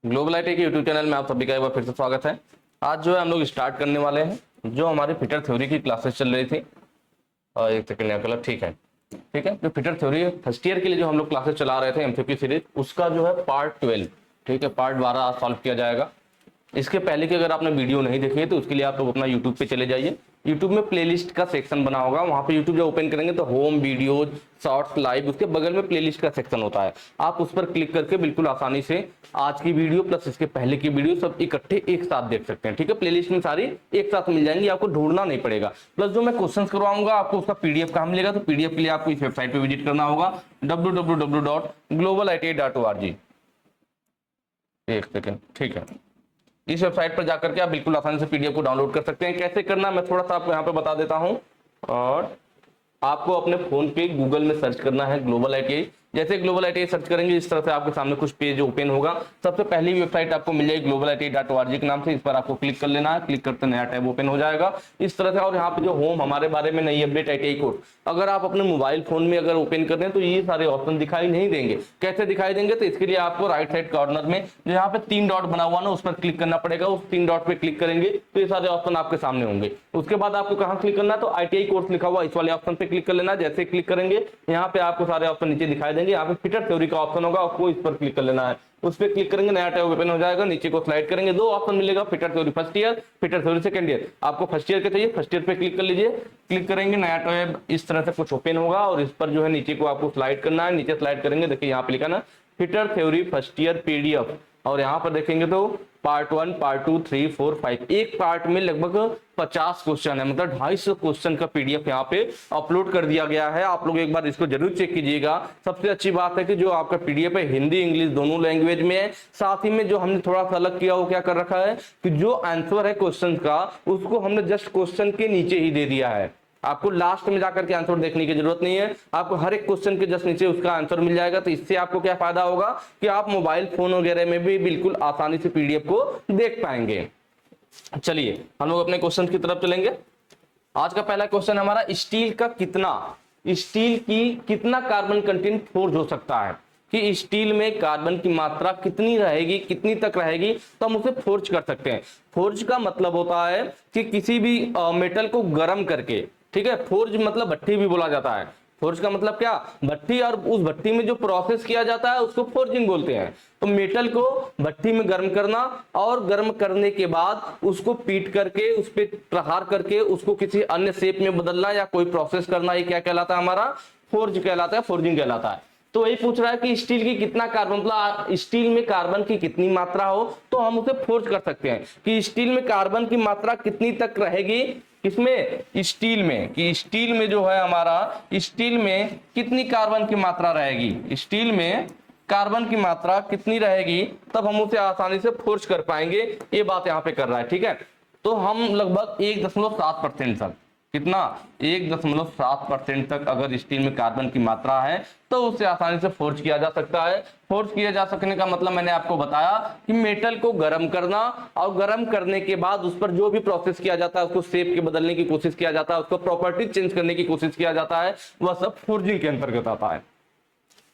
Global IT के YouTube channel में आप सभी का एक बार फिर से स्वागत है। आज जो है हम लोग स्टार्ट करने वाले हैं जो हमारी फिटर थ्योरी की क्लासेस चल रही थी। और एक सेकंड यहाँ कलर ठीक है। जो फिटर थ्योरी फर्स्ट ईयर के लिए जो हम लोग क्लासेस चला रहे थे एमसीक्यू सीरीज, उसका जो है पार्ट 12, ठीक है, पार्ट 12 आज सॉल्व किया जाएगा। इसके पहले की अगर आपने वीडियो नहीं देखी है तो उसके लिए आप लोग अपना यूट्यूब पे चले जाइए। यूट्यूब में प्लेलिस्ट का सेक्शन बना होगा, वहां पे यूट्यूब जब ओपन करेंगे तो होम, वीडियोज, शॉर्ट्स, लाइव, उसके बगल में प्लेलिस्ट का सेक्शन होता है। आप उस पर क्लिक करके बिल्कुल आसानी से आज की वीडियो प्लस इसके पहले की वीडियो सब इकट्ठे एक साथ देख सकते हैं। ठीक है, प्लेलिस्ट में सारी एक साथ मिल जाएंगी, आपको ढूंढना नहीं पड़ेगा। प्लस जो मैं क्वेश्चन करवाऊंगा आपको उसका पीडीएफ कहाँ मिलेगा, तो पीडीएफ के लिए आपको इस वेबसाइट पे विजिट करना होगा www.globaliti.org। एक सेकेंड, ठीक है। इस वेबसाइट पर जाकर के आप बिल्कुल आसानी से पीडीएफ को डाउनलोड कर सकते हैं। कैसे करना मैं थोड़ा सा आपको यहाँ पे बता देता हूँ। और आपको अपने फोन पे गूगल में सर्च करना है ग्लोबल आईटीआई। जैसे ग्लोबल आईटीआई सर्च करेंगे इस तरह से आपके सामने कुछ पेज ओपन होगा। सबसे पहली वेबसाइट आपको मिल जाएगी globaliti.org के नाम से। इस पर आपको क्लिक कर लेना है, क्लिक करते नया टैब ओपन हो जाएगा इस तरह से। और यहाँ पे जो होम हमारे बारे में नई अपडेट आईटीआई कोर्स, अगर आप अपने मोबाइल फोन में अगर ओपन कर दें तो ये सारे ऑप्शन दिखाई नहीं देंगे। कैसे दिखाई देंगे, तो इसके लिए आपको राइट साइड कॉर्नर में जो यहाँ पे 3 डॉट बना हुआ ना, उस पर क्लिक करना पड़ेगा। उस 3 डॉट पे क्लिक करेंगे तो ये सारे ऑप्शन आपके सामने होंगे। उसके बाद आपको कहाँ क्लिक करना है, तो आईटीआई कोर्स लिखा हुआ इस वाले ऑप्शन पे क्लिक कर लेना। जैसे क्लिक करेंगे यहाँ पे आपको सारे ऑप्शन नीचे दिखाई देंगे। यहाँ पे फिटर थ्योरी का ऑप्शन होगा, आपको इस पर क्लिक कर लेना है। उस पर क्लिक करेंगे नया टैब ओपन हो जाएगा। नीचे को स्लाइड करेंगे, 2 ऑप्शन मिलेगा, fitter theory first year, fitter theory second year. आपको फर्स्ट ईयर के चाहिए, फर्स्ट ईयर पे क्लिक कर लीजिए। क्लिक करेंगे नया टैब इस तरह से कुछ ओपन होगा और इस पर जो है नीचे को आपको स्लाइड करना है। नीचे स्लाइड करेंगे, देखिए यहाँ पे लिखा ना fitter theory first year PDF. और यहाँ पर देखेंगे तो पार्ट 1, पार्ट 2, 3, 4, 5, एक पार्ट में लगभग 50 क्वेश्चन है, मतलब 250 क्वेश्चन का पीडीएफ यहाँ पे अपलोड कर दिया गया है। आप लोग एक बार इसको जरूर चेक कीजिएगा। सबसे अच्छी बात है कि जो आपका पीडीएफ है हिंदी इंग्लिश दोनों लैंग्वेज में है। साथ ही में जो हमने थोड़ा सा अलग किया वो क्या कर रखा है कि जो आंसर है क्वेश्चन का उसको हमने जस्ट क्वेश्चन के नीचे ही दे दिया है। आपको लास्ट में जाकर के आंसर देखने की जरूरत नहीं है, आपको हर एक क्वेश्चन के जस्ट नीचे उसका आंसर मिल जाएगा। तो इससे आपको क्या फायदा होगा कि आप मोबाइल फोन वगैरह में भी बिल्कुल आसानी से पीडीएफ को देख पाएंगे। चलिए हम लोग अपने क्वेश्चन की तरफ चलेंगे। आज का पहला क्वेश्चन हमारा, स्टील की कितना कार्बन कंटेंट फोर्ज हो सकता है, कि स्टील में कार्बन की मात्रा कितनी रहेगी, कितनी तक रहेगी तो हम उसे फोर्ज कर सकते हैं। फोर्ज का मतलब होता है कि किसी भी मेटल को गर्म करके, ठीक है, फोर्ज मतलब भट्ठी भी बोला जाता है। फोर्ज का मतलब क्या, भट्ठी, और उस भट्ठी में जो प्रोसेस किया जाता है उसको फोर्जिंग बोलते हैं। तो मेटल को भट्ठी में गर्म करना और गर्म करने के बाद उसको पीट करके उस पर प्रहार करके उसको किसी अन्य शेप में बदलना या कोई प्रोसेस करना, ये क्या कहलाता है, हमारा फोर्ज कहलाता है, फोर्जिंग कहलाता है। तो वही पूछ रहा है कि स्टील की कितना कार्बन, मतलब स्टील में कार्बन की कितनी मात्रा हो तो हम उसे फोर्ज कर सकते हैं कि स्टील में कार्बन की मात्रा कितनी तक रहेगी। किसमें, स्टील में, कि स्टील में जो है हमारा, स्टील में कितनी कार्बन की मात्रा रहेगी, स्टील में कार्बन की मात्रा कितनी रहेगी, तब हम उसे आसानी से फोर्ज कर पाएंगे। ये बात यहाँ पे कर रहा है, ठीक है। तो हम लगभग 1.7% तक, कितना, 1.7% तक अगर स्टील में कार्बन की मात्रा है तो उसे आसानी से फोर्ज किया जा सकता है। फोर्ज किया जा सकने का मतलब मैंने आपको बताया कि मेटल को गर्म करना और गर्म करने के बाद उस पर जो भी प्रोसेस किया जाता है, उसको शेप के बदलने की कोशिश किया जाता है, उसको प्रॉपर्टी चेंज करने की कोशिश किया जाता है, वह सब फोर्जिंग के अंतर्गत आता है।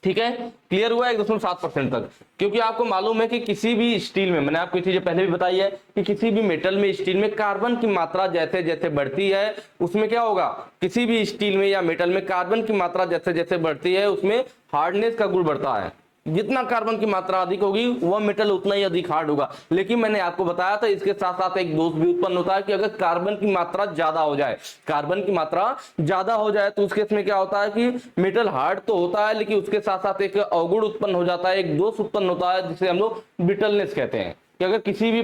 ठीक है, क्लियर हुआ 1.7% तक। क्योंकि आपको मालूम है कि किसी भी स्टील में, मैंने आपको चीजें पहले भी बताई है कि किसी भी मेटल में, स्टील में कार्बन की मात्रा जैसे जैसे बढ़ती है उसमें क्या होगा, किसी भी स्टील में या मेटल में कार्बन की मात्रा जैसे जैसे बढ़ती है उसमें हार्डनेस का गुण बढ़ता है। जितना कार्बन की मात्रा अधिक होगी वह मेटल उतना ही अधिक हार्ड होगा। लेकिन मैंने आपको बताया था इसके साथ साथ एक दोष भी उत्पन्न होता है कि अगर कार्बन की मात्रा ज्यादा हो जाए, कार्बन की मात्रा ज्यादा हो जाए तो उस केस में क्या होता है कि मेटल हार्ड तो होता है लेकिन उसके साथ साथ एक अवगुण उत्पन्न हो जाता है, एक दोष उत्पन्न होता है जिसे हम लोग ब्रिटलनेस कहते हैं। कि अगर किसी भी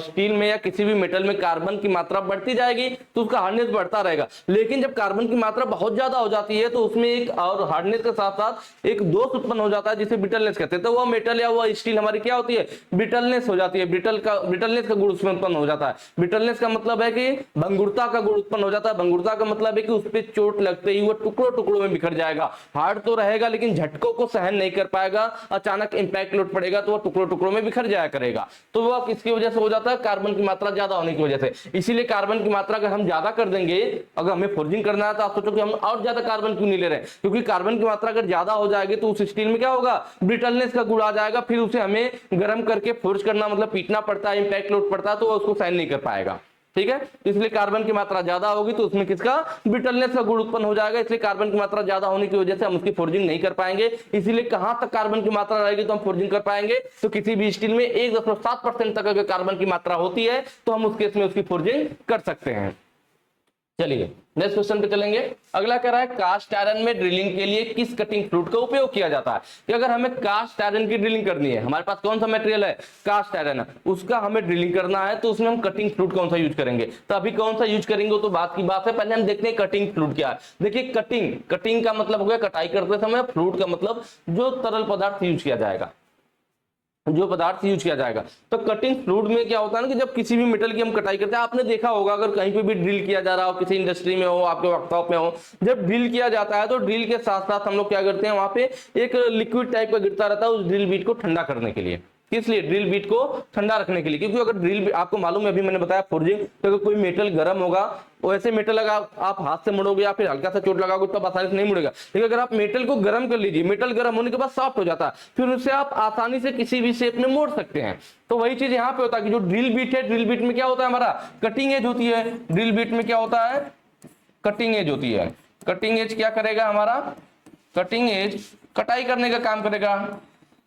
स्टील में या किसी भी मेटल में कार्बन की मात्रा बढ़ती जाएगी तो उसका हार्डनेस बढ़ता रहेगा। लेकिन जब कार्बन की मात्रा बहुत ज्यादा हो जाती है तो उसमें एक, और हार्डनेस के साथ साथ एक दोष उत्पन्न हो जाता है जिसे ब्रिटलनेस कहते हैं। तो वह मेटल या वह स्टील हमारी क्या होती है, ब्रिटलनेस हो जाती है। ब्रिटलनेस का गुण उसमें उत्पन्न हो जाता है। ब्रिटलनेस का मतलब है कि भंगुरता का गुण उत्पन्न हो जाता है। भंगुरता का मतलब है कि उस पर चोट लगते ही वह टुकड़ों टुकड़ों में बिखर जाएगा। हार्ड तो रहेगा लेकिन झटकों को सहन नहीं कर पाएगा, अचानक इंपैक्ट लोड पड़ेगा तो वह टुकड़ों टुकड़ों में बिखर जाया करेगा। तो वह किसकी वजह से हो जाता है, कार्बन की मात्रा ज्यादा होने की वजह से। इसीलिए कार्बन की मात्रा अगर हम ज्यादा कर देंगे, अगर हमें फोर्जिंग करना है तो आप सोचो कि हम और ज्यादा कार्बन क्यों नहीं ले रहे हैं, क्योंकि कार्बन की मात्रा अगर ज्यादा हो जाएगी तो उस स्टील में क्या होगा, ब्रिटलनेस का गुण आ जाएगा, फिर उसे हमें गर्म करके फोर्ज करना मतलब पीटना पड़ता है, इंपैक्ट लोड पड़ता है, तो उसको सहन नहीं कर पाएगा। ठीक है, इसलिए कार्बन की मात्रा ज्यादा होगी तो उसमें किसका, ब्रिटलनेस का गुण उत्पन्न हो जाएगा, इसलिए कार्बन की मात्रा ज्यादा होने की वजह से हम उसकी फोर्जिंग नहीं कर पाएंगे। इसीलिए कहां तक कार्बन की मात्रा रहेगी तो हम फोर्जिंग कर पाएंगे, तो किसी भी स्टील में 1.7% तक अगर कार्बन की मात्रा होती है तो हम उस केस में उसकी फोर्जिंग कर सकते हैं। चलिए नेक्स्ट क्वेश्चन पे चलेंगे। अगला कह रहा है कास्ट आयरन में ड्रिलिंग के लिए किस कटिंग फ्लूइड का उपयोग किया जाता है। कि अगर हमें कास्ट आयरन की ड्रिलिंग करनी है, हमारे पास कौन सा मटेरियल है, कास्ट आयरन, उसका हमें ड्रिलिंग करना है, तो उसमें हम कटिंग फ्लूइड कौन सा यूज करेंगे। तो अभी कौन सा यूज करेंगे तो बात की बात है, पहले हम देखते हैं कटिंग फ्लूइड क्या है। देखिए कटिंग का मतलब हो गया कटाई करते समय, फ्लूइड का मतलब जो तरल पदार्थ यूज किया जाएगा, जो पदार्थ यूज किया जाएगा। तो कटिंग फ्लूइड में क्या होता है ना कि जब किसी भी मेटल की हम कटाई करते हैं, आपने देखा होगा अगर कहीं पे भी ड्रिल किया जा रहा हो, किसी इंडस्ट्री में हो, आपके वर्कशॉप में हो, जब ड्रिल किया जाता है तो ड्रिल के साथ साथ हम लोग क्या करते हैं, वहां पे एक लिक्विड टाइप का गिरता रहता है उस ड्रिल बीट को ठंडा करने के लिए। किस लिए, ड्रिल बीट को ठंडा रखने के लिए, क्योंकि अगर ड्रिल, आपको मालूम है अभी मैंने बताया फोर्जिंग, तो अगर कोई मेटल गर्म होगा, वैसे मेटल अगर आप हाथ से मुड़ोगे या फिर हल्का सा चोट लगाओगे तो आसानी से नहीं मुड़ेगा, लेकिन अगर आप मेटल को गर्म कर लीजिए, मेटल गर्म होने के बाद सॉफ्ट हो जाता है, फिर उससे आप आसानी से किसी भी शेप में मोड़ सकते हैं। तो वही चीज यहाँ पे होता है कि जो ड्रिल बीट है, ड्रिल बीट में क्या होता है, हमारा कटिंग एज होती है। ड्रिल बीट में क्या होता है, कटिंग एज होती है। कटिंग एज क्या करेगा, हमारा कटिंग एज कटाई करने का काम करेगा।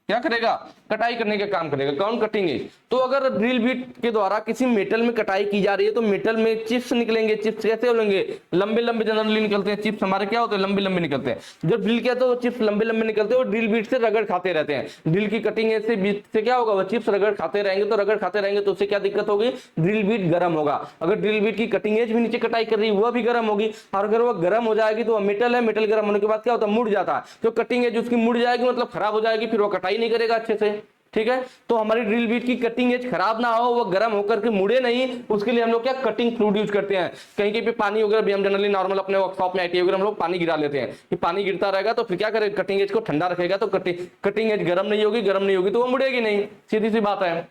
क्या करेगा, कटाई करने का काम करेगा। कौन, कटिंग एज। तो अगर ड्रिल बीट के द्वारा किसी मेटल में कटाई की जा रही है तो मेटल में चिप्स निकलेंगे। चिप्स कैसे होंगे, लंबे लंबे जनरली निकलते हैं चिप्स, हमारे क्या होते हैं, लंबे लंबे निकलते हैं। जब ड्रिल किया तो चिप्स लंबे लंबे निकलते हैं और ड्रिल बीट से रगड़ खाते रहते हैं। ड्रिल की कटिंग एज से बीट से क्या होगा, वो चिप्स रगड़ खाते रहेंगे, तो रगड़ खाते रहेंगे तो उससे क्या दिक्कत होगी, ड्रिल बीट गर्म होगा। अगर ड्रिल बीट की कटिंग एज भी नीचे कटाई कर रही है वह भी गर्म होगी, और अगर वह गर्म हो जाएगी तो वह मेटल है, मेटल गर्म होने के बाद क्या होता है, मुड़ जाता है। तो कटिंग एज उसकी मुड़ जाएगी मतलब खराब हो जाएगी, फिर वो कटाई नहीं करेगा अच्छे से। ठीक है, तो हमारी ड्रिल बीट की कटिंग एज खराब ना हो, वो गर्म होकर के मुड़े नहीं, उसके लिए हम लोग क्या कटिंग फ्लूइड यूज करते हैं। कहीं कहीं पे पानी वगैरह भी हम जनरली नॉर्मल अपने वर्कशॉप में आईटी वगैरह हम लोग पानी गिरा लेते हैं, कि पानी गिरता रहेगा तो फिर क्या करेगा, कटिंग एज को ठंडा रखेगा, तो कटिंग एज गर्म नहीं होगी, गर्म नहीं होगी तो वो मुड़ेगी नहीं, सीधी सी बात है।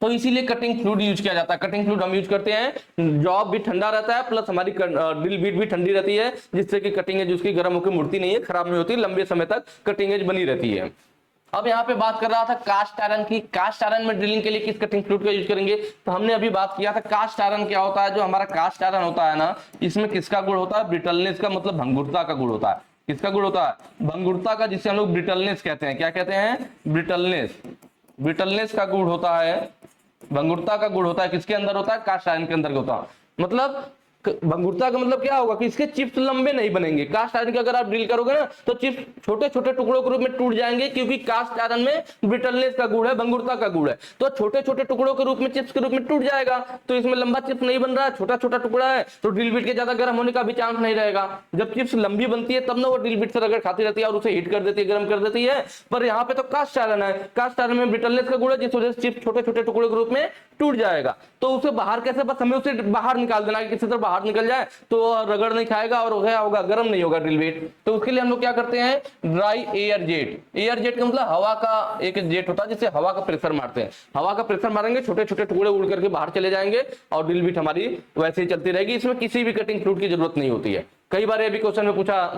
तो इसीलिए कटिंग फ्लूइड यूज किया जाता है। कटिंग फ्लूइड हम यूज करते हैं, जॉब भी ठंडा रहता है प्लस हमारी ड्रिल बीट भी ठंडी रहती है, जिससे कि कटिंग एज उसकी गर्म होकर मुड़ती नहीं है, खराब नहीं होती, लंबे समय तक कटिंग एज बनी रहती है। अब यहाँ पे बात कर रहा था कास्ट आयरन की। कास्ट आयरन में ड्रिलिंग के लिए किस कटिंग फ्लूइड का यूज करेंगे, तो हमने अभी बात किया था कास्ट आयरन क्या होता है। जो हमारा कास्ट आयरन होता है ना, इसमें किसका गुण होता है, ब्रिटलनेस का, मतलब भंगुरता का गुण होता है। किसका गुण होता है, भंगुरता का, जिसे हम लोग ब्रिटलनेस कहते हैं। क्या कहते हैं, ब्रिटलनेस। ब्रिटलनेस का गुण होता है, भंगुरता का गुण होता है, किसके अंदर होता है, कास्ट आयरन के अंदर होता है। मतलब भंगुरता का मतलब क्या होगा कि इसके चिप्स लंबे नहीं बनेंगे। कास्ट आयरन के अगर आप ड्रिल करोगे ना तो चिप्स छोटे छोटे टुकड़ों के रूप में टूट जाएंगे, क्योंकि कास्ट आयरन में ब्रिटलनेस का गुण है, भंगुरता का गुण है, तो छोटे छोटे टुकड़ों के रूप में, चिप्स के रूप में टूट जाएगा। तो इसमें लंबा चिप्स नहीं बन रहा है, छोटा छोटा टुकड़ा है, तो ड्रिल बीट के ज्यादा गर्म होने का भी चांस नहीं रहेगा। जब चिप्स लंबी बनती है तब ना वो ड्रिल बीट से रगड़ खाती रहती है और उसे हीट कर देती है, गर्म कर देती है। पर यहाँ पे तो कास्ट आयरन है, कास्ट आयरन में ब्रिटलनेस का गुण है, जिस वजह से चिप्स छोटे छोटे टुकड़ों के रूप में टूट जाएगा। तो उसे बाहर कैसे, बस हमें उसे बाहर निकाल देना है, किसी तरह बाहर निकल जाए तो रगड़ नहीं खाएगा और क्या होगा, गर्म नहीं होगा ड्रिल बीट। तो उसके लिए हम लोग क्या करते हैं, dry air jet. Air jet का मतलब हवा का एक जेट होता है जिससे हवा का प्रेशर मारते हैं। हवा का प्रेशर मारेंगे, छोटे छोटे टुकड़े उड़ करके बाहर चले जाएंगे और ड्रिल बीट हमारी वैसे ही चलती रहेगी। इसमें किसी भी कटिंग फ्लूइड की जरूरत नहीं होती है। कई बार ये भी क्वेश्चन में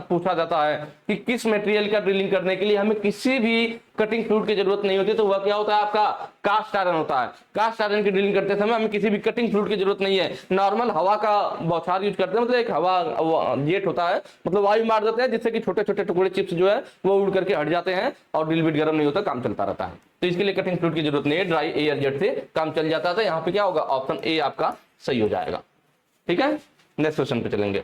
पूछा जाता है कि किस मटेरियल का ड्रिलिंग करने के लिए हमें किसी भी कटिंग फ्लूइड की जरूरत नहीं होती, तो वह क्या होता है, आपका कास्ट आयरन होता है। कास्ट आयरन की ड्रिलिंग करते समय हमें किसी भी कटिंग फ्लूइड की जरूरत नहीं है, नॉर्मल हवा का बौछार यूज करते हैं। मतलब एक हवा जेट होता है, मतलब वायु मार देते हैं, जिससे कि छोटे छोटे टुकड़े चिप्स जो है वो उड़ करके हट जाते हैं और ड्रिल बीट गर्म नहीं होता, काम चलता रहता है। तो इसके लिए कटिंग फ्लूइड की जरूरत नहीं है, ड्राई एयर जेट से काम चल जाता है। यहाँ पे क्या होगा, ऑप्शन ए आपका सही हो जाएगा। ठीक है, नेक्स्ट क्वेश्चन पे चलेंगे।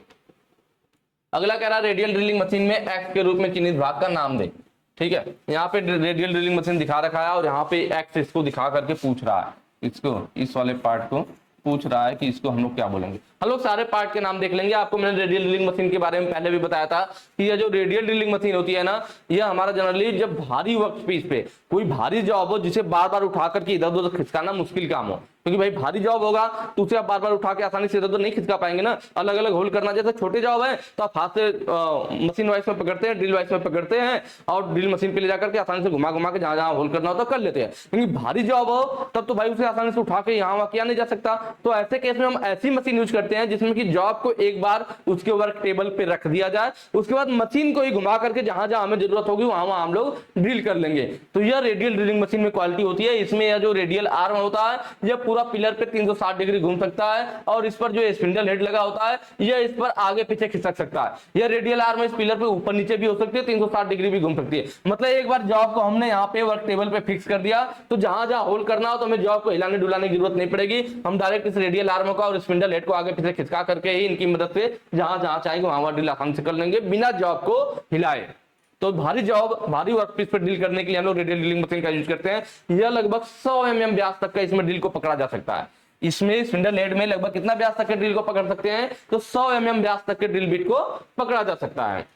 अगला कह रहा है रेडियल ड्रिलिंग मशीन में एक्स के रूप में चिन्हित भाग का नाम दे। ठीक है, यहाँ पे रेडियल ड्रिलिंग मशीन दिखा रखा है और यहाँ पे एक्स इसको दिखा करके पूछ रहा है, इसको, इस वाले पार्ट को पूछ रहा है कि इसको हम लोग क्या बोलेंगे। हम लोग सारे पार्ट के नाम देख लेंगे। आपको मैंने रेडियल ड्रिलिंग मशीन के बारे में पहले भी बताया था कि यह जो रेडियल ड्रिलिंग मशीन होती है ना, यह हमारा जनरली जब भारी वर्कपीस पे कोई भारी जॉब हो जिसे बार बार उठा करके इधर उधर खिसकाना मुश्किल काम हो, क्योंकि भाई भारी जॉब होगा तो उसे आप बार बार उठा के आसानी से इधर नहीं खिसका पाएंगे ना, अलग अलग होल्ड करना। जैसे छोटे जॉब है तो आप हाथ से मशीन वाइस में पकड़ते हैं, ड्रिल वाइस में पकड़ते हैं और ड्रिल मशीन पे ले जाकर के आसानी से घुमा घुमा के जहां जहां होल्ड करना होता है कर लेते हैं। क्योंकि भारी जॉब हो तब तो भाई उसे आसानी से उठा के यहाँ वहां किया नहीं जा सकता। तो ऐसे केस में हम ऐसी मशीन यूज करते हैं जिसमें कि जॉब को एक बार उसके वर्क टेबल पे रख दिया जाए, उसके बाद मशीन को ही घुमा करके जहां जहां हमें जरूरत होगी वहां वहां हम लोग ड्रिल कर लेंगे। तो यह रेडियल ड्रिलिंग मशीन में क्वालिटी होती है। इसमें यह जो रेडियल आर्म होता है यह पूरा पिलर पे 360 डिग्री घूम सकता है और इस पर जो स्पिंडल हेड लगा होता है यह इस पर आगे पीछे खिसक सकता है। यह रेडियल आर्म इस पिलर पे ऊपर नीचे भी हो सकती है, 360 डिग्री भी घूम सकती है। मतलब एक बार जॉब को हमने यहाँ पे वर्क टेबल पे फिक्स कर दिया तो जहां जहां होल्ड करना हो तो हमें जॉब को हिलाने डुलाने की जरूरत नहीं पड़ेगी। हम डायरेक्ट इस रेडियल आर्म का और स्पिंडल हेड को आगे पीछे खिसका करके ही इनकी मदद से जहां जहां चाहेंगे वहां ड्रिल आसानी से कर लेंगे बिना जॉब को हिलाए। तो भारी जॉब, भारी वर्कपीस पर ड्रिल करने के लिए हम लोग रेडियल ड्रिलिंग मशीन का यूज करते हैं। यह लगभग 100 mm व्यास तक का इसमें ड्रिल को पकड़ा जा सकता है। इसमें स्पिंडल हेड में लगभग कितना व्यास तक के ड्रिल को पकड़ सकते हैं, तो 100 mm व्यास तक के ड्रिल बिट को पकड़ा जा सकता है।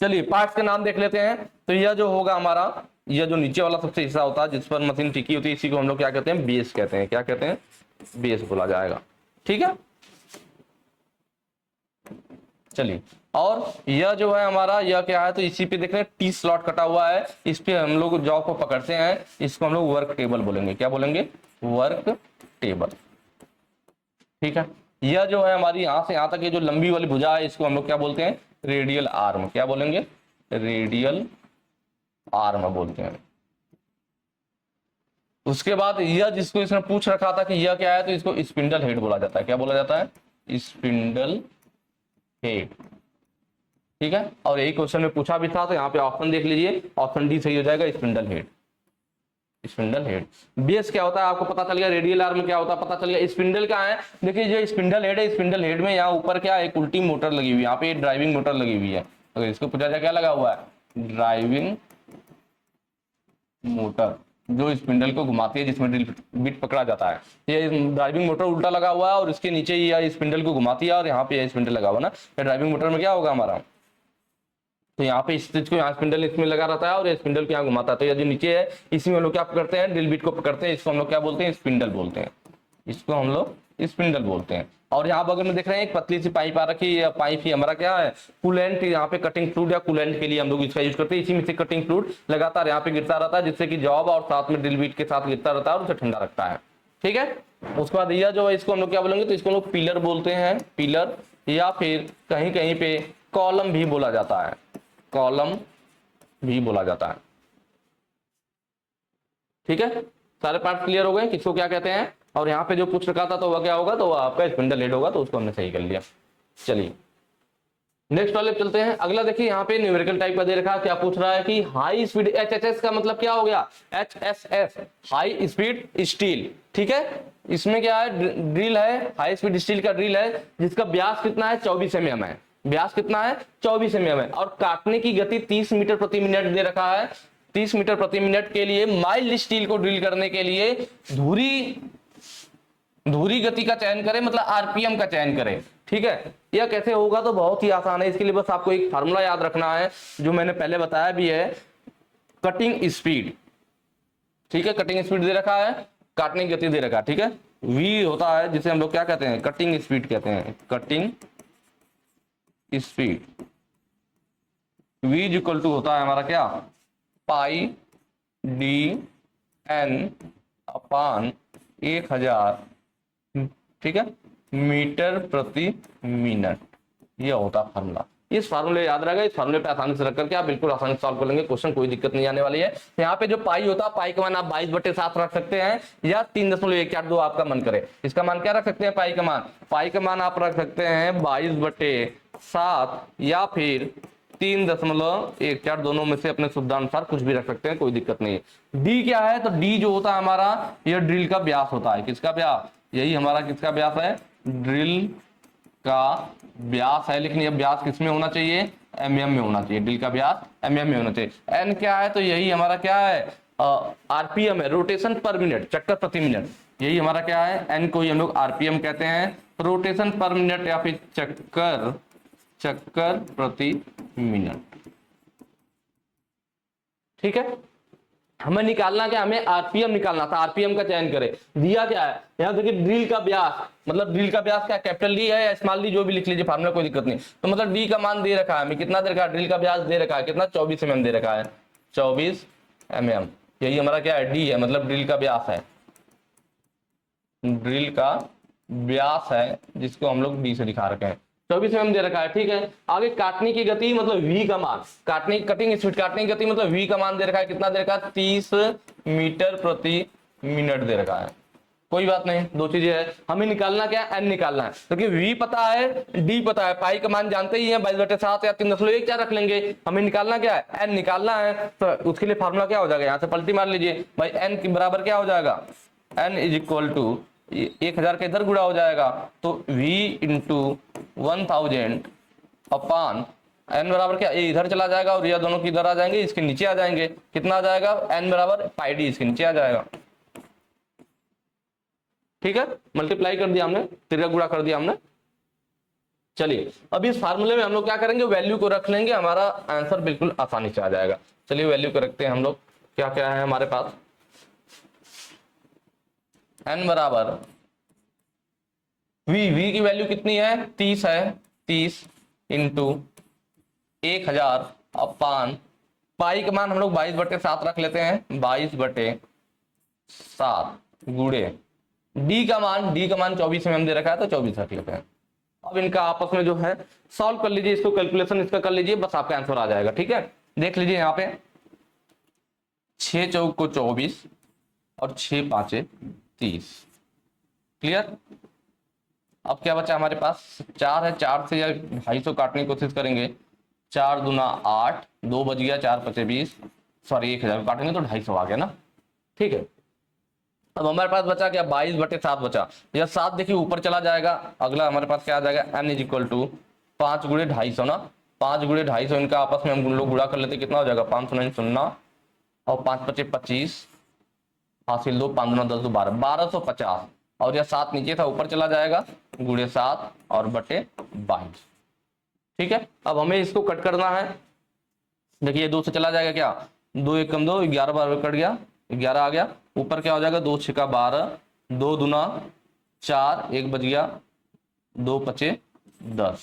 चलिए पार्ट्स के नाम देख लेते हैं। तो यह जो होगा हमारा, यह जो नीचे वाला सबसे हिस्सा होता है जिस पर मशीन टिकी होती है, इसी को हम लोग क्या कहते हैं, बेस कहते हैं। क्या कहते हैं, बेस बोला जाएगा। ठीक है, चलिए। और यह जो है हमारा, यह क्या है, तो इसी पे देख रहे हैं टी स्लॉट कटा हुआ है, इस पे हम लोग जॉब को पकड़ते हैं। इसको हम लोग वर्क टेबल बोलेंगे। क्या बोलेंगे, वर्क टेबल। ठीक है, यह जो है हमारी यहां से यहां तक ये जो लंबी वाली भुजा है इसको हम लोग क्या बोलते हैं, रेडियल आर्म। क्या बोलेंगे, रेडियल आर्म बोलते हैं। उसके बाद यह जिसको इसने पूछ रखा था कि यह क्या है, तो इसको स्पिंडल हेड बोला जाता है। क्या बोला जाता है, स्पिंडल हेड। ठीक है, और यही क्वेश्चन में पूछा भी था, तो यहाँ पे ऑप्शन देख लीजिए, ऑप्शन डी सही हो जाएगा, spindle head. Spindle head. Base क्या होता है आपको पता चल गया, रेडियल आर्म क्या होता है पता चल गया। स्पिंडल क्या है, देखिए जो स्पिंडल हेड है, स्पिंडल हेड में यहाँ ऊपर क्या है, एक उल्टी मोटर लगी हुई है, यहाँ पे ड्राइविंग मोटर लगी हुई है। अगर इसको पूछा जाए क्या लगा हुआ है, ड्राइविंग मोटर, जो स्पिंडल को घुमाती है, जिसमें ड्रिल बिट पकड़ा जाता है। ये ड्राइविंग मोटर उल्टा लगा हुआ है और इसके नीचे ये स्पिंडल को घुमाती है और यहाँ पे स्पिंडल लगा हुआ ना। ड्राइविंग मोटर में क्या होगा हमारा, तो यहाँ पे इस चीज को यहाँ स्पिंडल इसमें लगा रहता है और ये स्पिंडल को यहाँ घुमाता है। तो ये जो नीचे है इसी में हम लोग क्या करते हैं, ड्रिल बिट को पकड़ते हैं। इसको हम लोग क्या बोलते हैं, स्पिंडल बोलते हैं। इसको हम लोग स्पिंडल बोलते हैं। और यहाँ बगल में देख रहे हैं एक पतली सी पाइप आ रखी है। पाइप ही हमारा क्या है, कूलेंट। यहाँ पे कटिंग फ्लूइड या कूलेंट के लिए हम लोग इसका यूज करते हैं। इसी में से कटिंग फ्लूइड लगातार यहाँ पे गिरता रहता है, जिससे कि जॉब और साथ में ड्रिल बिट के साथ गिरता रहता है और उसे ठंडा रखता है। ठीक है, उसके बाद यह जो है इसको हम लोग क्या बोलेंगे, तो इसको हम लोग पिलर बोलते हैं, पिलर, या फिर कहीं कहीं पे कॉलम भी बोला जाता है, कॉलम भी बोला जाता है। ठीक है, सारे पार्ट क्लियर हो गए, किसको क्या कहते हैं। और यहाँ पे जो पूछ रखा था तो वह क्या होगा, तो वह आपका स्पिंडल हेड होगा, तो उसको हमने सही कर लिया। चलिए नेक्स्ट वाले चलते हैं। अगला देखिए यहाँ पे न्यूमेरिकल टाइप का दे रखा है। क्या पूछ रहा है कि हाई स्पीड, HSS का मतलब क्या हो गया, HSS हाई स्पीड स्टील। ठीक है, इसमें क्या है, ड्रिल है, हाई स्पीड स्टील का ड्रिल है, जिसका व्यास कितना है, 24 mm है। व्यास कितना है, 24 mm है। और काटने की गति 30 मीटर प्रति मिनट दे रखा है। 30 मीटर प्रति मिनट के लिए माइल्ड स्टील को ड्रिल करने के लिए धुरी गति का चयन करें, मतलब आरपीएम का चयन करें। ठीक है, यह कैसे होगा, तो बहुत ही आसान है। इसके लिए बस आपको एक फार्मूला याद रखना है, जो मैंने पहले बताया भी है, कटिंग स्पीड। ठीक है, कटिंग स्पीड दे रखा है, काटने की गति दे रखा है। ठीक है, वी होता है जिसे हम लोग क्या कहते हैं, कटिंग स्पीड कहते हैं, cutting speed. V equal to होता है हमारा क्या, पाई डी एन अपान 1000, ठीक है, मीटर प्रति मिनट। यह होता फार्मूला। इस फार्मूले याद रहेगा, इस फार्मूले पे आसानी से रख करके आप बिल्कुल आसानी से सॉल्व कर लेंगे क्वेश्चन, कोई दिक्कत नहीं आने वाली है। यहाँ पे जो पाई होता है, पाई का मान आप 22/7 रख सकते हैं, या 3.142 आपका मन करे। इसका मान क्या रख सकते हैं, पाई का मान, पाई का मान आप रख सकते हैं 22/7 या फिर 3.14, दोनों में से अपने सुविधानुसार कुछ भी रख सकते हैं, कोई दिक्कत नहीं है। डी क्या है, तो डी जो होता है हमारा, यह ड्रिल का व्यास होता है। किसका व्यास, यही हमारा किसका व्यास है, ड्रिल का व्यास है। लेकिन यह व्यास किस में होना चाहिए, mm में होना चाहिए। ड्रिल का व्यास mm में होना चाहिए। एन क्या है, तो यही हमारा क्या है, आरपीएम है, रोटेशन पर मिनट, चक्कर प्रति मिनट। यही हमारा क्या है, एन को ही हम लोग आरपीएम कहते हैं, रोटेशन पर मिनट या फिर चक्कर प्रति मिनट। ठीक है, हमें निकालना क्या, हमें आरपीएम निकालना था, आरपीएम का चयन करें। दिया क्या है यहाँ देखिए, ड्रिल का व्यास, मतलब ड्रिल का व्यास क्या, कैपिटल डी है या स्मॉल डी, जो भी लिख लीजिए फार्मूला, कोई दिक्कत नहीं। तो मतलब डी का मान दे रखा है हमें, कितना दे रखा है, ड्रिल का व्यास दे रखा है कितना, 24 mm दे रखा है, 24 mm। यही हमारा क्या है, डी है, मतलब ड्रिल का व्यास है, ड्रिल का व्यास है, जिसको हम लोग डी से दिखा रखे हैं, 24 mm दे रखा है, ठीक है। आगे काटने की गति मतलब v का मान, काटने कटिंग स्पीड, काटने की गति मतलब v का मान दे रखा है, कितना दे रखा है, 30 मीटर प्रति मिनट दे रखा है। कोई बात नहीं, दो चीजें है, हमें निकालना क्या है, n निकालना है, क्योंकि v पता है, d पता है, पाई का मान जानते ही हैं, 22/7 या 3.14 रख लेंगे। हमें निकालना क्या है, n निकालना है, तो उसके लिए फार्मूला क्या हो जाएगा, यहाँ से पलटी मार लीजिए भाई, n के बराबर क्या हो जाएगा, n इज इक्वल टू 1000 का इधर गुणा हो जाएगा, तो v इंटू 1000 अपान n बराबर क्या, ये इधर चला जाएगा और ये दोनों की इधर आ जाएंगे, इसके नीचे आ जाएंगे, कितना आ जाएगा, n बराबर पाई डी, इसके नीचे आ जाएगा, ठीक है। मल्टीप्लाई कर दिया हमने, तिरका गुणा कर दिया हमने। चलिए अब इस फार्मूले में हम लोग क्या करेंगे, वैल्यू को रख लेंगे, हमारा आंसर बिल्कुल आसानी से आ जाएगा। चलिए वैल्यू को रखते हैं हम लोग, क्या क्या है हमारे पास, n बराबर v की वैल्यू कितनी है, 30 है, 30 इंटू 1000 अपान पाई का मान हम लोग 22/7 रख लेते हैं, 22/7 गुणे डी का मान 24 mm दे रखा है, तो 24 रख लेते हैं। अब इनका आपस में जो है सॉल्व कर लीजिए, इसको कैलकुलेशन इसका कर लीजिए, बस आपका आंसर आ जाएगा, ठीक है। देख लीजिए यहाँ पे 6 चौक को 24 और 6 5 30, क्लियर। अब क्या बचा हमारे पास, 4 है, 4 से या 250 काटने की कोशिश करेंगे, 4 दूना 8, 2 बज गया, 4 5 20, सॉरी 1000 काटेंगे तो 250 आ गया ना, ठीक है। अब हमारे पास बचा क्या, 22/7 बचा, यह 7 देखिए ऊपर चला जाएगा, अगला हमारे पास क्या आ जाएगा, n इज इक्वल टू 5 गुणे 250 ना, 5 गुणे 250, इनका आपस में हम लोग गुणा कर लेते, कितना हो जाएगा, 509 और 5 5 25 हासिल 2, 5 9 10 12, 1250, और यह 7 नीचे था ऊपर चला जाएगा, गुणे 7 और बटे 22, ठीक है। अब हमें इसको कट करना है, देखिए 2 से चला जाएगा, क्या 2 1 कम 2, 11 बार कट गया, 11 आ गया, ऊपर क्या हो जाएगा, 2 6 12, 2 दूना 4, 1 बज गया, 2 5 10,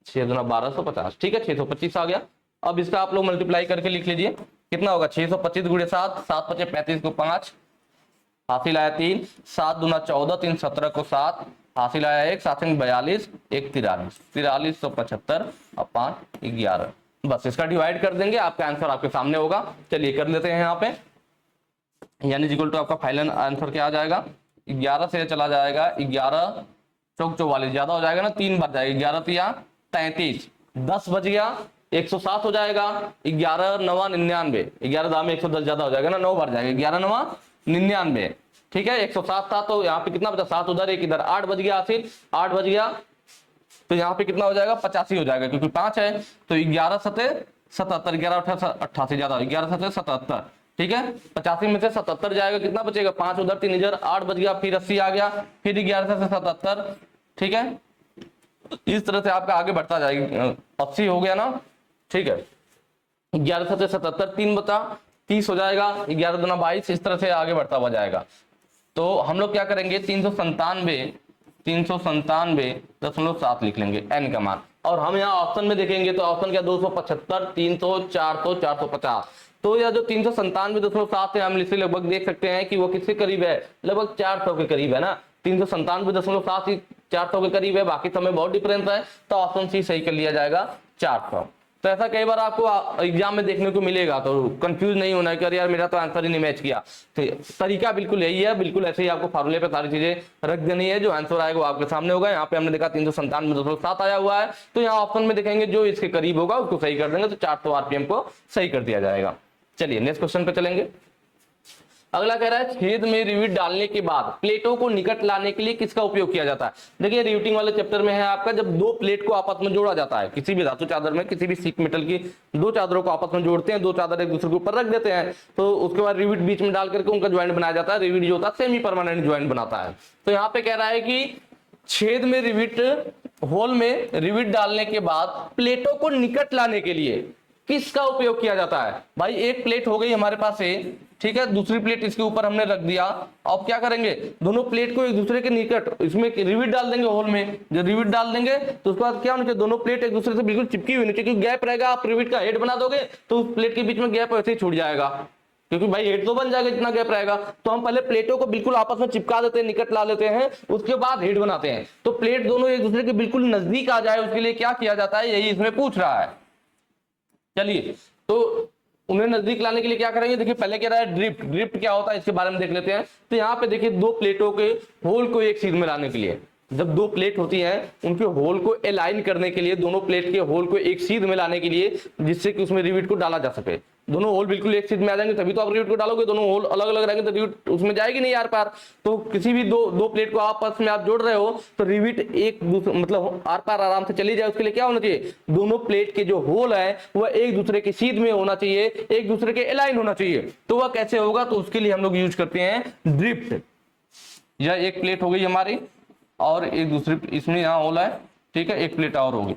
6 दूना 1250, ठीक है, 625 आ गया। अब इसका आप लोग मल्टीप्लाई करके लिख लीजिए, कितना होगा, 625 गुणे 7, 7 5 35 को 5, हासिल आया 3, 7 दूना 14, 3 17 को 7, हासिल आया 1, 7 42, 1 43, 4375 अपान 11, बस इसका डिवाइड कर देंगे, आपका आंसर आपके सामने होगा। चलिए कर लेते हैं यहाँ पे, यानी इक्वल टू आपका फाइनल आंसर क्या आ जाएगा, 11 से चला जाएगा, 11 चौक 44 ज्यादा हो जाएगा ना, 3 बार जाएगा, 11 तिया 33, 10 बज गया, 107 हो जाएगा, 11 9 99, 11 दाम 110 ज्यादा हो जाएगा ना, 9 बार जाएगा, 11 9 99, ठीक है। 107 था, तो यहाँ पे कितना बचा, 7 उधर 1 इधर, 8 बज गया, फिर 8 बज गया, तो यहाँ पे कितना हो जाएगा, 85 हो जाएगा, क्योंकि 5 है, तो 11 7 77, 11 88 ज्यादा, 11 7 77, ठीक है। 85 में से 77 जाएगा, कितना बचेगा, 5 उधर 3 इधर, 8 बच गया, फिर 80 आ गया, फिर 11 से 77, ठीक है। इस तरह से आपका आगे बढ़ता जाएगा, 80 हो गया ना, ठीक है, 11 से 77, 3 बचा 30 हो जाएगा, 11 दूना 22, इस तरह से आगे बढ़ता हुआ जाएगा। तो हम लोग क्या करेंगे, 397.7 लिख लेंगे n का मान, और हम यहाँ ऑप्शन में देखेंगे तो ऑप्शन क्या, 275, 300, 400, 450, तो यह जो 397.7 है, हम इसे लगभग देख सकते हैं कि वो किसके करीब है, लगभग 400 के करीब है ना, 397.7 ही 400 के करीब है, बाकी समय बहुत डिफरेंस है, तो ऑप्शन सी सही कर लिया जाएगा, 400। तो ऐसा कई बार आपको एग्जाम में देखने को मिलेगा, तो कंफ्यूज नहीं होना है कि यार मेरा तो आंसर ही नहीं मैच किया, तो तरीका बिल्कुल यही है, बिल्कुल ऐसे ही आपको फार्मूले पे सारी चीजें रख देनी है, जो आंसर आएगा वो आपके सामने होगा। यहाँ पे हमने देखा 397.7 आया हुआ है, तो यहाँ ऑप्शन में देखेंगे जो इसके करीब होगा उसको सही कर देंगे, तो 400 आरपीएम को सही कर दिया जाएगा। चलिए नेक्स्ट क्वेश्चन पे चलेंगे। अगला कह रहा है, छेद में रिविट डालने के बाद प्लेटों को निकट लाने के लिए किसका उपयोग किया जाता है। देखिए रिविटिंग वाले चैप्टर में है आपका, जब दो प्लेट को आपस में जोड़ा जाता है, किसी भी धातु चादर में, किसी भी सीक मेटल की दो चादरों को आपस में जोड़ते हैं, दो चादर एक दूसरे के ऊपर रख देते हैं, तो उसके बाद रिविट बीच में डाल करके उनका ज्वाइंट बनाया जाता है। रिविट जो होता है सेमी परमानेंट ज्वाइंट बनाता है। तो यहाँ पे कह रहा है कि छेद में रिविट, होल में रिविट डालने के बाद प्लेटों को निकट लाने के लिए किसका उपयोग किया जाता है? भाई एक प्लेट हो गई हमारे पास से, ठीक है, दूसरी प्लेट इसके ऊपर हमने रख दिया। अब क्या करेंगे, दोनों प्लेट को एक दूसरे के निकट इसमें रिविट डाल देंगे होल में। जब रिविट डाल देंगे तो उसके बाद क्या होना चाहिए, दोनों प्लेट एक दूसरे से बिल्कुल चिपकी हुई होनी चाहिए, क्योंकि गैप रहेगा, आप रिविट का हेड बना दोगे तो उस प्लेट के बीच में गैप वैसे ही छूट जाएगा, क्योंकि भाई हेड तो बन जाएगा जितना गैप रहेगा। तो हम पहले प्लेटों को बिल्कुल आपस में चिपका देते हैं, निकट ला लेते हैं, उसके बाद हेड बनाते हैं। तो प्लेट दोनों एक दूसरे के बिल्कुल नजदीक आ जाए उसके लिए क्या किया जाता है, यही इसमें पूछ रहा है। चलिए, तो उन्हें नजदीक लाने के लिए क्या करेंगे, देखिए पहले क्या रहा है ड्रिफ्ट। ड्रिफ्ट क्या होता है इसके बारे में देख लेते हैं। तो यहाँ पे देखिए दो प्लेटों के होल को एक सीध में लाने के लिए, जब दो प्लेट होती हैं उनके होल को अलाइन करने के लिए, दोनों प्लेट के होल को एक सीध में लाने के लिए, जिससे कि उसमें रिविट को डाला जा सके। दोनों होल बिल्कुल एक सीध में आ जाएंगे तभी तो आप रिविट को डालोगे, दोनों होल अलग अलग रहेंगे तो रिविट उसमें जाएगी नहीं यार पार। तो किसी भी दो प्लेट को आपस में आप जोड़ रहे हो तो रिविट एक दूसरे मतलब आर पार आराम से चली जाए, उसके लिए क्या होना चाहिए, दोनों प्लेट के जो होल है वह एक दूसरे के सीध में होना चाहिए, एक दूसरे के अलाइन होना चाहिए। तो वह कैसे होगा, तो उसके लिए हम लोग यूज करते हैं ड्रिफ्ट। यह एक प्लेट हो गई हमारी और एक दूसरी, इसमें यहाँ होल है, ठीक है, एक प्लेट और होगी,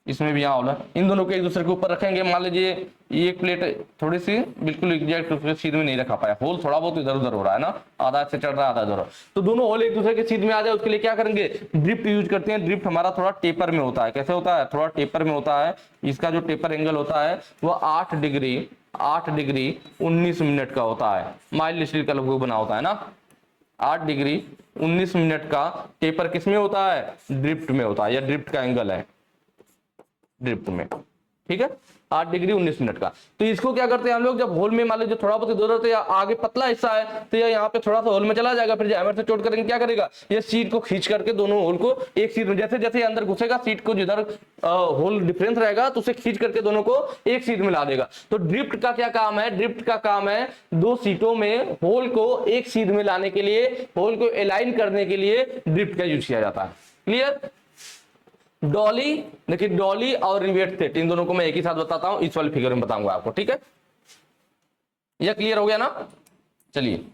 इसमें भी यहाँ होल है। इन दोनों को एक दूसरे के ऊपर रखेंगे। मान लीजिए ये एक प्लेट थोड़ी सी बिल्कुल एग्जैक्ट उसके सीध में नहीं रखा पाया, होल थोड़ा बहुत इधर उधर हो रहा है ना, आधा से चढ़ रहा है आधा इधर, तो दोनों होल एक दूसरे के सीध में आ जाए उसके लिए क्या करेंगे, ड्रिफ्ट यूज करते हैं। ड्रिफ्ट हमारा थोड़ा टेपर में होता है। कैसे होता है, थोड़ा टेपर में होता है। इसका जो टेपर एंगल होता है वह 8 डिग्री 19 मिनट का होता है। माइल्ड स्टील का लगभग बना होता है ना। 8 डिग्री 19 मिनट का टेपर किसमें होता है, ड्रिफ्ट में होता है। यह ड्रिफ्ट का एंगल है, ड्रिफ्ट में, ठीक है, 8 डिग्री 19 मिनट का। तो इसको क्या करते हैं हम लोग, जब होल में मान लीजिए थोड़ा बहुत इधर या आगे पतला हिस्सा है तो यहाँ पे थोड़ा सा होल में चला जाएगा, फिर हैमर से चोट करेंगे, क्या करेगा, ये सीट को खींच करके दोनों होल को एक सीट में, जैसे जैसे अंदर घुसेगा सीट को जिधर होल डिफरेंस रहेगा तो उसे खींच करके दोनों को एक सीट में ला देगा। तो ड्रिफ्ट का क्या काम है, ड्रिफ्ट का काम है दो सीटों में होल को एक सीट में लाने के लिए, होल को अलाइन करने के लिए ड्रिफ्ट का यूज किया जाता है। क्लियर। डॉली, देखिए डॉली और रिवेट सेट, इन दोनों को मैं एक ही साथ बताता हूं, इस वाले फिगर में बताऊंगा आपको, ठीक है। यह क्लियर हो गया ना। चलिए,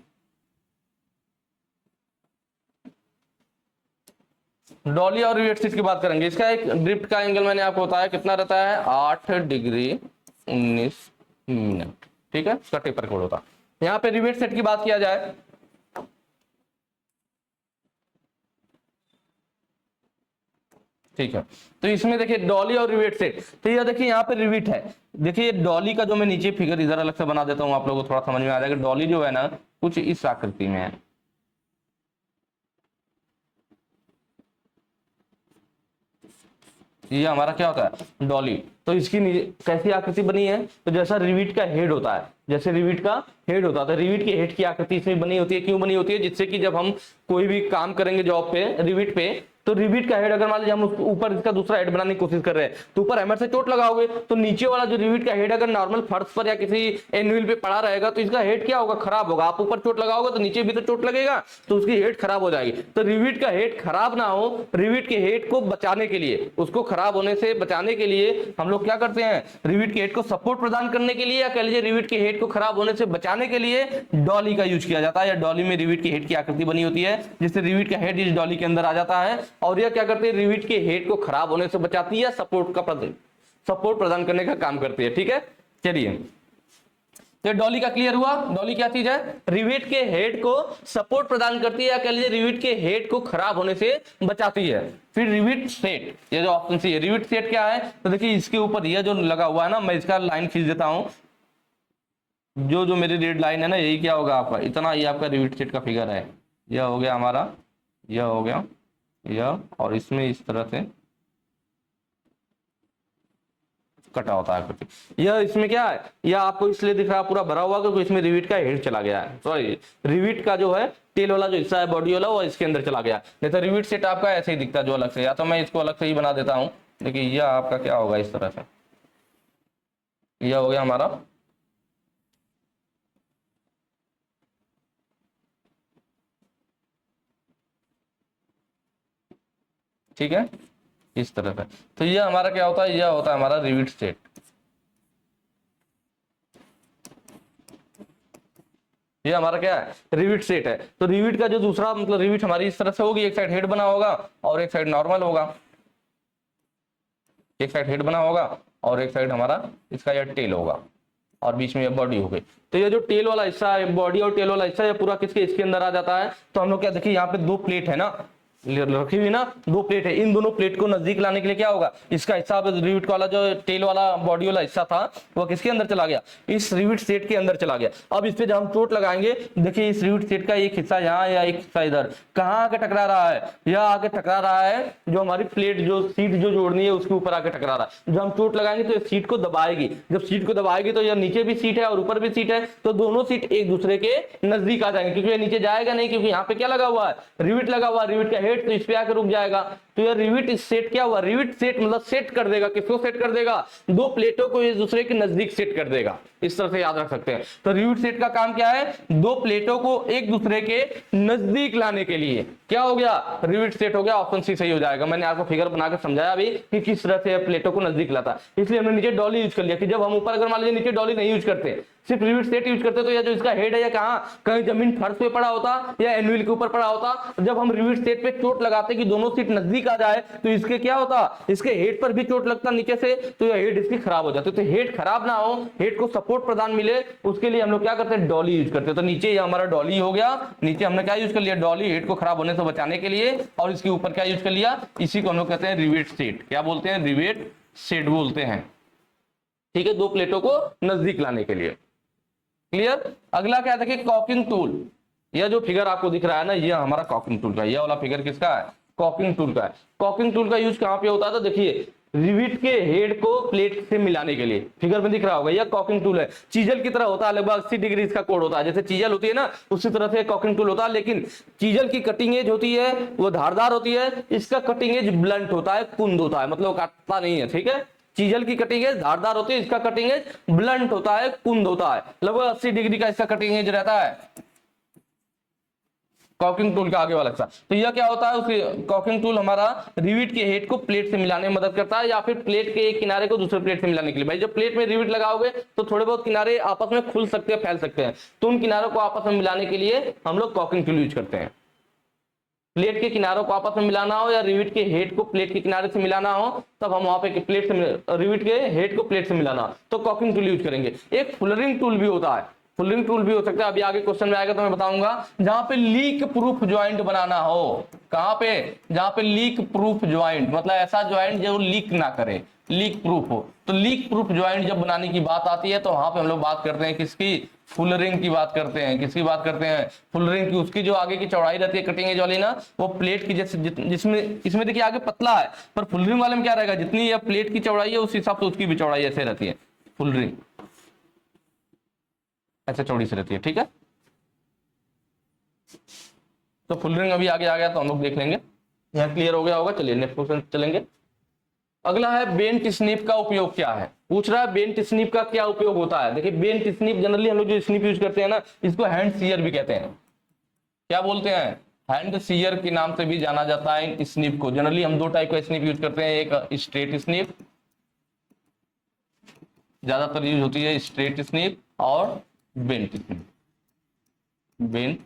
डॉली और रिवेट सेट की बात करेंगे। इसका एक ड्रिफ्ट का एंगल मैंने आपको बताया कितना रहता है, 8 डिग्री 19 मिनट, ठीक है, इसका टेपर कोड होता है। यहां पे रिवेट सेट की बात किया जाए, ठीक है, तो इसमें देखिए डॉली और रिवेट सेट। तो ये देखिए यहाँ पे रिविट है। देखिए डॉली का जो मैं नीचे फिगर इधर अलग से बना देता हूँ, आप लोगों को थोड़ा समझ में आ जाएगा। डॉली जो है ना कुछ इस आकृति में है, ये हमारा क्या होता है, डॉली। तो इसकी कैसी आकृति बनी है, तो जैसा रिविट का हेड होता है, जैसे रिविट का हेड होता है, तो रिविट के हेड की आकृति इसमें बनी होती है। क्यों बनी होती है, जिससे कि जब हम कोई भी काम करेंगे जॉब पे रिविट पे, तो रिविट का हेड अगर मान लीजिए हम उसके ऊपर इसका दूसरा हेड बनाने की कोशिश कर रहे हैं तो ऊपर हैमर से चोट लगाओगे तो नीचे वाला जो रिविट का हेड अगर नॉर्मल फर्श पर या किसी एनविल पे पड़ा रहेगा तो इसका हेड क्या होगा, खराब होगा। आप ऊपर चोट लगाओगे तो नीचे भी तो चोट लगेगा, तो उसकी हेड खराब हो जाएगी। तो रिविट का हेड खराब ना हो, रिविट के हेड को बचाने के लिए, उसको खराब होने से बचाने के लिए हम लोग क्या करते हैं, रिविट के हेड को सपोर्ट प्रदान करने के लिए, या कह लीजिए रिविट के हेड को खराब होने से बचाने के लिए डॉली का यूज किया जाता है। या डॉली में रिविट की हेड की आकृति बनी होती है, जिससे रिविट का हेड इस डॉली के अंदर आ जाता है और यह क्या करते हैं, रिविट के हेड को खराब होने से बचाती है, सपोर्ट प्रदान करने का काम करती है, ठीक है। चलिए, तो डॉली का क्लियर हुआ। डॉली क्या चीज है, रिविट के हेड को सपोर्ट प्रदान करती है, या कह लीजिए रिविट के हेड को खराब होने से बचाती है। फिर रिविट सेट, ये जो ऑप्शन सी है, रिविट सेट क्या है, तो देखिए इसके ऊपर यह जो लगा हुआ है ना, मैं इसका लाइन खींच देता हूं, जो मेरी रेड लाइन है ना, यही क्या होगा आपका, इतना ये आपका रिविट सेट का फिगर है। यह हो गया हमारा, यह हो गया यह, और इसमें इस तरह से कटा होता है कुछ। यह इसमें क्या है, यह आपको इसलिए दिख रहा है पूरा भरा हुआ क्योंकि इसमें रिविट का हेड चला गया है, सॉरी रिविट का जो है टेल वाला जो हिस्सा है बॉडी वाला वो इसके अंदर चला गया। नहीं तो रिविट सेट आपका ऐसे ही दिखता है जो अलग से, या तो मैं इसको अलग से ही बना देता हूं। देखिए यह आपका क्या होगा इस तरह से, यह हो गया हमारा, ठीक है, इस तरह से। तो यह हमारा क्या होता है, यह होता है हमारा रिविट सेट। ये हमारा क्या है, रिविट सेट है। तो रिविट का जो दूसरा मतलब रिविट हमारी इस तरह से होगी, एक साइड हेड बना होगा और एक साइड नॉर्मल होगा, एक साइड हेड बना होगा और एक साइड हमारा इसका यह टेल होगा और बीच में ये बॉडी हो गई। तो ये जो टेल वाला हिस्सा है, बॉडी और टेल वाला हिस्सा, ये पूरा किसके इसके अंदर आ जाता है। तो हम लोग क्या देखिए यहाँ पे दो प्लेट है ना रखी हुई ना, दो प्लेट है, इन दोनों प्लेट को नजदीक लाने के लिए क्या होगा, इसका हिस्सा रिविट वाला जो टेल वाला बॉडी वाला हिस्सा था वो किसके अंदर चला गया, इस रिविट सेट के अंदर चला गया। अब इस पे जब हम चोट लगाएंगे, देखिए इस रिविट सेट का एक हिस्सा यहाँ या एक हिस्सा इधर, कहाँ आके टकरा रहा है, यह आके टकरा रहा है जो हमारी प्लेट जो सीट जो जोड़नी है उसके ऊपर आके टकरा रहा है। जब हम चोट लगाएंगे तो ये सीट को दबाएगी, जब सीट को दबाएगी तो यह नीचे भी सीट है और ऊपर भी सीट है, तो दोनों सीट एक दूसरे के नजदीक आ जाएंगे, क्योंकि ये नीचे जाएगा नहीं, क्योंकि यहाँ पे क्या लगा हुआ है, रिविट लगा हुआ है, रिविट का हेड तो इस पे आकर रुक जाएगा। तो ये रिविट सेट क्या हुआ, रिविट सेट मतलब सेट कर देगा, किसको सेट कर देगा, दो प्लेटों को एक दूसरे के नजदीक सेट कर देगा। इस तरह से याद रख सकते हैं। तो रिविट सेट का काम क्या है, दो प्लेटों को एक दूसरे के नजदीक लाने के लिए क्या हो गया, रिविट सेट हो गया। ऑप्शन सी सही हो जाएगा। मैंने आपको फिगर बनाकर समझाया अभी कि किस तरह से प्लेटों को नजदीक लाता है, इसलिए हमने नीचे डॉली यूज कर लिया कि जब हम ऊपर अगर मान लीजिए नीचे डॉली नहीं यूज करते, सिर्फ रिविट सेट यूज करते, तो या जो इसका हेड है या कहाँ कहीं जमीन फर्श पे पड़ा होता या एनुअल के ऊपर पड़ा होता। जब हम रिविट सेट पे चोट लगाते कि दोनों सीट नजदीक आ जाए, तो इसके क्या होता, इसके हेड पर भी चोट लगता नीचे से, तो यह हेड इसकी खराब हो जाती। तो हेड खराब ना हो, हेड को सपोर्ट प्रदान मिले, उसके लिए हम लोग क्या करते हैं, डॉली यूज करते हैं। तो नीचे ये हमारा डॉली हो गया, नीचे हमने क्या यूज कर लिया, डॉली, हेड को खराब होने से बचाने के लिए, और इसके ऊपर क्या यूज कर लिया, इसी को हम लोग कहते हैं रिवेट सेट। क्या बोलते हैं, रिवेट सेट बोलते हैं। ठीक है, दो प्लेटों को नजदीक लाने के लिए। क्लियर। अगला क्या देखिए, कॉकिंग टूल। यह जो फिगर आपको दिख रहा है ना, यह हमारा कॉकिंग टूल का, यह वाला फिगर किसका है, कॉकिंग टूल का है। कॉकिंग टूल का यूज कहां पे होता है, तो देखिए रिविट के हेड को प्लेट से मिलाने के लिए, फिगर में दिख रहा होगा, यह कॉकिंग टूल है। चीजल की तरह होता है, लगभग 80 डिग्री इसका कोण होता है, जैसे चीजल होती है ना उसी तरह से कॉकिंग टूल होता है। लेकिन चीजल की कटिंग एज होती है वो धारदार होती है, इसका कटिंग एज ब्लंट होता है, कुंद होता है, मतलब काटता नहीं है। ठीक है, चीजल की कटिंग एज धारदार होती है, इसका कटिंग एज ब्लंट होता है, कुंद होता है। लगभग 80 डिग्री का इसका कटिंग एज रहता है कॉकिंग टूल का आगे वाला हिस्सा। तो यह क्या होता है, उसके कॉकिंग टूल हमारा रिविट के हेड को प्लेट से मिलाने में मदद करता है, या फिर प्लेट के एक किनारे को दूसरे प्लेट से मिलाने के लिए। भाई जब प्लेट में रिविट लगाओगे तो थोड़े बहुत किनारे आपस में खुल सकते हैं, फैल सकते हैं, तो उन किनारों को आपस में मिलाने के लिए हम लोग कॉकिंग टूल यूज करते हैं। प्लेट के किनारों को आपस में मिलाना हो या रिविट के हेड को प्लेट के किनारे से मिलाना हो, तब हम वहां पे प्लेट से रिविट के हेड को प्लेट से मिलाना हो तो कॉकिंग टूल यूज करेंगे। एक फुलरिंग टूल भी होता है, फुलरिंग टूल भी हो सकता है, अभी आगे क्वेश्चन में आएगा तो मैं बताऊंगा। जहां पे लीक प्रूफ ज्वाइंट बनाना हो, कहां पे, जहां पे लीक प्रूफ ज्वाइंट, मतलब ऐसा ज्वाइंट जो लीक ना करे, लीक प्रूफ हो। तो लीक प्रूफ ज्वाइंट जब बनाने की बात आती है तो वहां पे हम लोग बात करते हैं किसकी, फुलरिंग की बात करते हैं। किसकी बात करते हैं, फुलरिंग की। उसकी जो आगे की चौड़ाई रहती है कटिंग एज वाली ना, वो प्लेट की जैसे जिसमें इसमें देखिए आगे पतला है, पर फुलरिंग वाले में क्या रहेगा, जितनी यह प्लेट की चौड़ाई है उस हिसाब से उसकी भी चौड़ाई ऐसे रहती है, फुलरिंग ऐसे चौड़ी से रहती है। ठीक है, तो फुलरिंग अभी आगे आ गया तो हम लोग देख लेंगे, यहाँ क्लियर हो गया होगा। चलिए नेक्स्ट क्वेश्चन चलेंगे। अगला है बेंट स्निप का उपयोग क्या है, पूछ रहा है बेंट स्निप का क्या उपयोग होता है। देखिए बेंट स्निप जनरली हम लोग जो स्निप यूज करते हैं ना, इसको हैंड सीयर भी कहते हैं। क्या बोलते हैं, हैंड सीयर के नाम से भी जाना जाता है स्निप को। जनरली हम दो टाइप का स्निप यूज करते हैं, एक स्ट्रेट स्निप, ज्यादातर यूज होती है स्ट्रेट स्निप, और बेंट स्निप, बेंट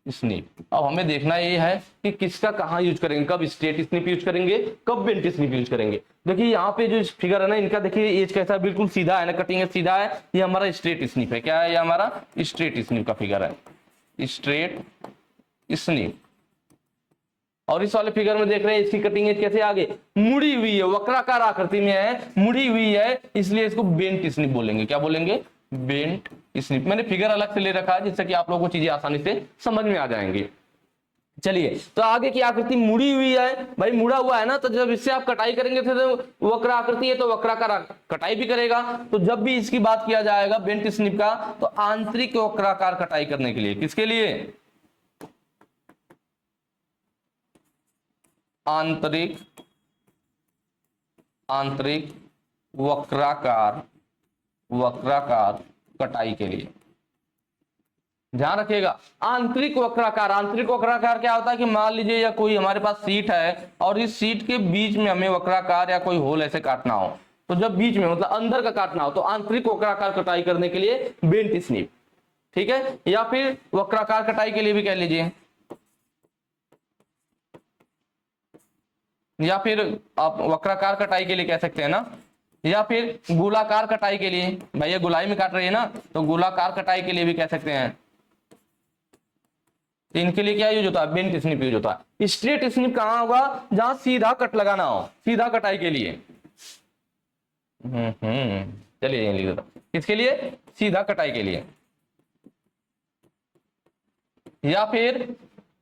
स्निप। अब हमें देखना ये है कि किसका कहां यूज करेंगे, कब स्ट्रेट स्निप यूज करेंगे, कब बेंट स्निप यूज करेंगे। देखिए यहाँ पे जो फिगर है ना इनका, देखिए एज कैसा है, बिल्कुल सीधा है ना, कटिंग है सीधा है, ये हमारा स्ट्रेट स्निप है। क्या है, ये हमारा स्ट्रेट स्निप का फिगर है, स्ट्रेट स्निप। और इस वाले फिगर में देख रहे हैं इसकी कटिंग एज कैसे आगे मुड़ी हुई है, वक्राकार आकृति में है, मुड़ी हुई है, इसलिए इसको बेंट स्निप बोलेंगे। क्या बोलेंगे, बेंट स्निप। मैंने फिगर अलग से ले रखा है जिससे कि आप लोगों को चीजें आसानी से समझ में आ जाएंगी। चलिए, तो आगे की आकृति मुड़ी हुई है, भाई मुड़ा हुआ है ना, तो जब इससे आप कटाई करेंगे तो वक्र आकृति है तो वक्राकार कटाई भी करेगा। तो जब भी इसकी बात किया जाएगा बेंट स्निप का, तो आंतरिक वक्राकार कटाई करने के लिए, किसके लिए, आंतरिक वक्राकार कटाई के लिए। ध्यान रखिएगा, आंतरिक वक्राकार। आंतरिक वक्राकार क्या होता है कि मान लीजिए या कोई हमारे पास सीट है और इस सीट के बीच में हमें वक्राकार या कोई होल ऐसे काटना हो, तो जब बीच में मतलब अंदर का काटना हो तो आंतरिक वक्राकार कटाई करने के लिए बेंट स्निप। ठीक है, या फिर वक्राकार कटाई के लिए भी कह लीजिए, या फिर आप वक्राकार कटाई के लिए कह सकते हैं ना, या फिर गोलाकार कटाई के लिए, भैया गोलाई में काट रही है ना, तो गोलाकार कटाई के लिए भी कह सकते हैं। इनके लिए क्या यूज होता है, बेंट स्निप यूज होता है। स्ट्रेट स्निप कहां होगा, जहां सीधा कट लगाना हो, सीधा कटाई के लिए। चलिए लिख देता, किसके लिए, सीधा कटाई के लिए। या फिर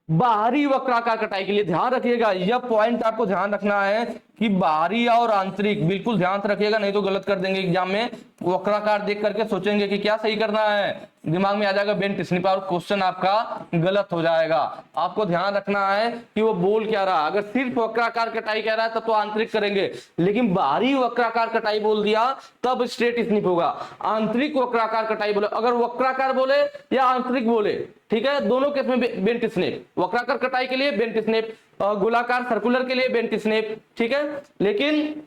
बाहरी वक्राकार कटाई के लिए। ध्यान रखिएगा, यह पॉइंट आपको ध्यान रखना है कि बाहरी और आंतरिक, बिल्कुल ध्यान से रखिएगा, नहीं तो गलत कर देंगे एग्जाम में। वक्राकार देख करके सोचेंगे कि क्या सही करना है, दिमाग में आ जाएगा बेंट स्निप और क्वेश्चन आपका गलत हो जाएगा। आपको ध्यान रखना है कि वो बोल क्या रहा है। अगर सिर्फ वक्राकार कटाई कह रहा है तब तो आंतरिक करेंगे, लेकिन बाहरी वक्राकार कटाई बोल दिया तब स्ट्रेट स्निप होगा। आंतरिक वक्राकार कटाई बोले, अगर वक्राकार बोले या आंतरिक बोले, ठीक है, दोनों केस में बेंट स्निप। वक्राकार कटाई के लिए बेंट स्निप, गोलाकार सर्कुलर के लिए बेंट स्निप, ठीक है। लेकिन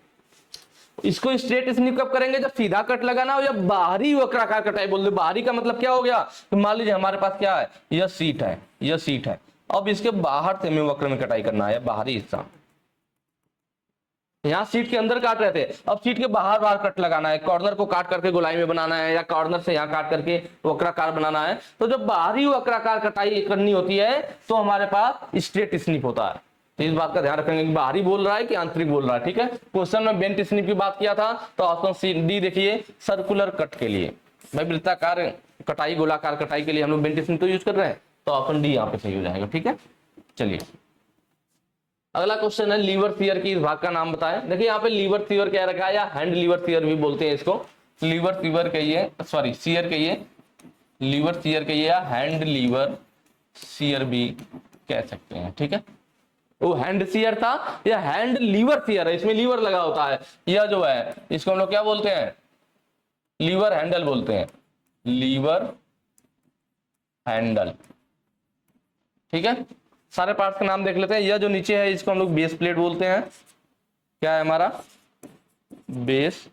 इसको स्ट्रेट स्निप कब करेंगे, जब सीधा कट लगाना हो या बाहरी वक्राकार कटाई बोल दे। बाहरी का मतलब क्या हो गया, तो मान लीजिए हमारे पास क्या है, यह सीट है, यह सीट है, अब इसके बाहर से हमें वक्र में कटाई करना है, या बाहरी हिस्सा। यहाँ सीट के अंदर काट रहे थे, अब सीट के बाहर बाहर कट लगाना है, कॉर्नर को काट करके गोलाई में बनाना है, या कॉर्नर से यहाँ काट करके वक्राकार बनाना है। तो जब बाहरी वक्राकार कटाई करनी होती है तो हमारे पास स्ट्रेट स्निप होता है। तो इस बात का ध्यान रखेंगे कि बाहरी बोल रहा है कि आंतरिक बोल रहा है, ठीक है। क्वेश्चन में बेंट स्निप की बात किया था, तो ऑप्शन सी डी देखिए, सर्कुलर कट के लिए। भाई वृत्ताकार कटाई, गोलाकार कटाई के लिए हम लोग बेंट स्निप तो यूज कर रहे हैं, तो ऑप्शन डी यहाँ पे सही हो जाएगा, ठीक है। चलिए अगला क्वेश्चन है, लीवर शियर की इस भाग का नाम बताएं। देखिए यहाँ पे लीवर शियर क्या रखा है, या हैंड लीवर शियर भी बोलते हैं इसको। लीवर शियर कहिए, सॉरी शियर कहिए, लीवर शियर कहिए, या हैंड लीवर शियर भी कह सकते हैं, ठीक है। वो हैंड शियर था, या हैंड लीवर शियर है, इसमें लीवर लगा होता है। यह जो है इसको हम लोग क्या बोलते हैं, लीवर हैंडल बोलते हैं, लीवर हैंडल, ठीक है। सारे पार्ट्स का नाम देख लेते हैं। यह जो नीचे है इसको हम लोग बेस प्लेट बोलते हैं। क्या है हमारा, बेस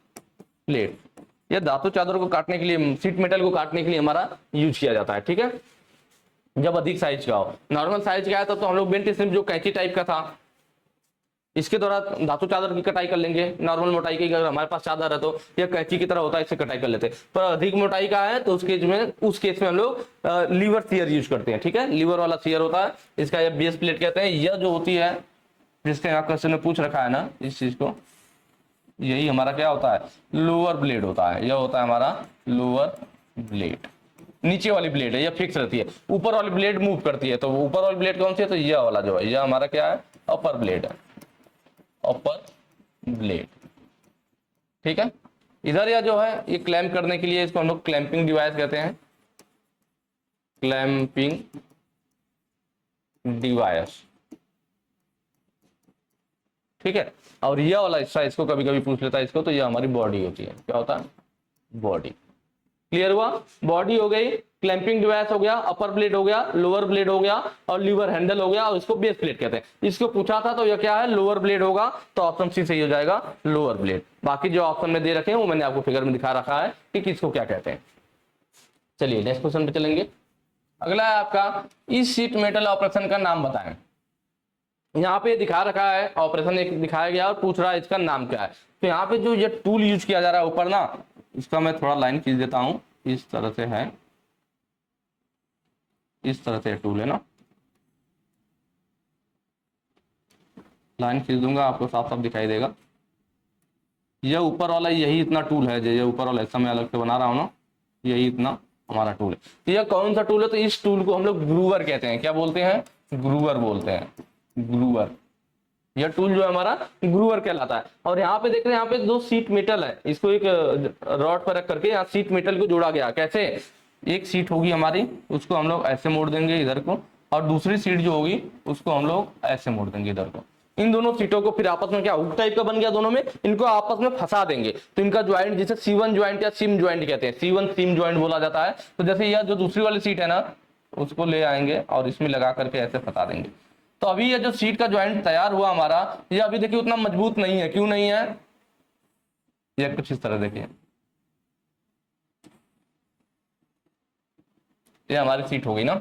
प्लेट। यह धातु चादर को काटने के लिए, शीट मेटल को काटने के लिए हमारा यूज किया जाता है, ठीक है। जब अधिक साइज का हो, नॉर्मल साइज का है तब तो हम लोग बेंट स्निप जो कैंची टाइप का था, इसके द्वारा धातु चादर की कटाई कर लेंगे। नॉर्मल मोटाई की अगर हमारे पास चादर है तो यह कैंची की तरह होता है, इससे कटाई कर लेते हैं। पर अधिक मोटाई का है तो उस केस में हम लोग लीवर शियर यूज करते हैं, ठीक है। लीवर वाला शियर होता है, इसका यह बेस प्लेट कहते हैं। यह जो होती है, जिसके यहाँ क्वेश्चन में पूछ रखा है ना इस चीज को, यही हमारा क्या होता है, लोअर ब्लेड होता है। यह होता है हमारा लोअर ब्लेड। नीचे वाली ब्लेड है, यह फिक्स रहती है, ऊपर वाली ब्लेड मूव करती है। तो ऊपर वाली ब्लेड कौन सी है, तो यह वाला जो है, यह हमारा क्या है, अपर ब्लेड है, अपर ब्लेड, ठीक है। इधर यह जो है ये क्लैंप करने के लिए, इसको हम लोग क्लैंपिंग डिवाइस कहते हैं, क्लैंपिंग डिवाइस, ठीक है। और यह वाला हिस्सा इसको कभी कभी पूछ लेता है इसको, तो यह हमारी बॉडी होती है। क्या होता है, बॉडी। क्लियर हुआ, बॉडी हो गई, क्लैंपिंग डिवाइस हो गया, अपर ब्लेड हो गया, लोअर ब्लेड हो गया, और लीवर हैंडल हो गया, और इसको बेस प्लेट कहते हैं। इसको पूछा था तो यह क्या है, लोअर ब्लेड होगा, तो ऑप्शन सी सही हो जाएगा, लोअर ब्लेड। बाकी जो ऑप्शन में दे रखे हैं वो मैंने आपको फिगर में दिखा रखा है कि किसको क्या कहते हैं। चलिए नेक्स्ट क्वेश्चन पे चलेंगे। अगला है आपका, इस शीट मेटल ऑपरेशन का नाम बताएं। यहाँ पे दिखा रखा है ऑपरेशन एक दिखाया गया और पूछ रहा है इसका नाम क्या है। तो यहाँ पे जो ये टूल यूज किया जा रहा है ऊपर ना, इसका मैं थोड़ा लाइन खींच देता हूं, इस तरह से है, इस तरह से टूल है ना, लाइन खींच दूंगा आपको साफ साफ दिखाई देगा। यह ऊपर वाला यही इतना टूल है, जो ऊपर वाला हिस्सा मैं अलग से बना रहा हूं ना, यही इतना हमारा टूल है। तो यह कौन सा टूल है, तो इस टूल को हम लोग ग्रूवर कहते हैं। क्या बोलते हैं, ग्रूवर बोलते हैं, ग्रूवर। यह टूल जो है हमारा ग्रूवर कहलाता है। और यहाँ पे देख रहे हैं, यहाँ पे दो सीट मेटल है, इसको एक रॉड पर रख करके यहाँ सीट मेटल को जोड़ा गया। कैसे, एक सीट होगी हमारी, उसको हम लोग ऐसे मोड़ देंगे इधर को, और दूसरी सीट जो होगी उसको हम लोग ऐसे मोड़ देंगे इधर को। इन दोनों सीटों को फिर आपस में क्या हुक टाइप का बन गया, दोनों में इनको आपस में फंसा देंगे। तो इनका ज्वाइंट जिसे C1 ज्वाइंट या सिम ज्वाइंट कहते हैं, C1 सिम ज्वाइंट बोला जाता है। तो जैसे यह जो दूसरी वाली सीट है ना, उसको ले आएंगे और इसमें लगा करके ऐसे फंसा देंगे। तो अभी ये जो सीट का ज्वाइंट तैयार हुआ हमारा, ये अभी देखिए उतना मजबूत नहीं है। क्यों नहीं है, ये कुछ इस तरह देखिए, ये हमारी सीट हो गई ना,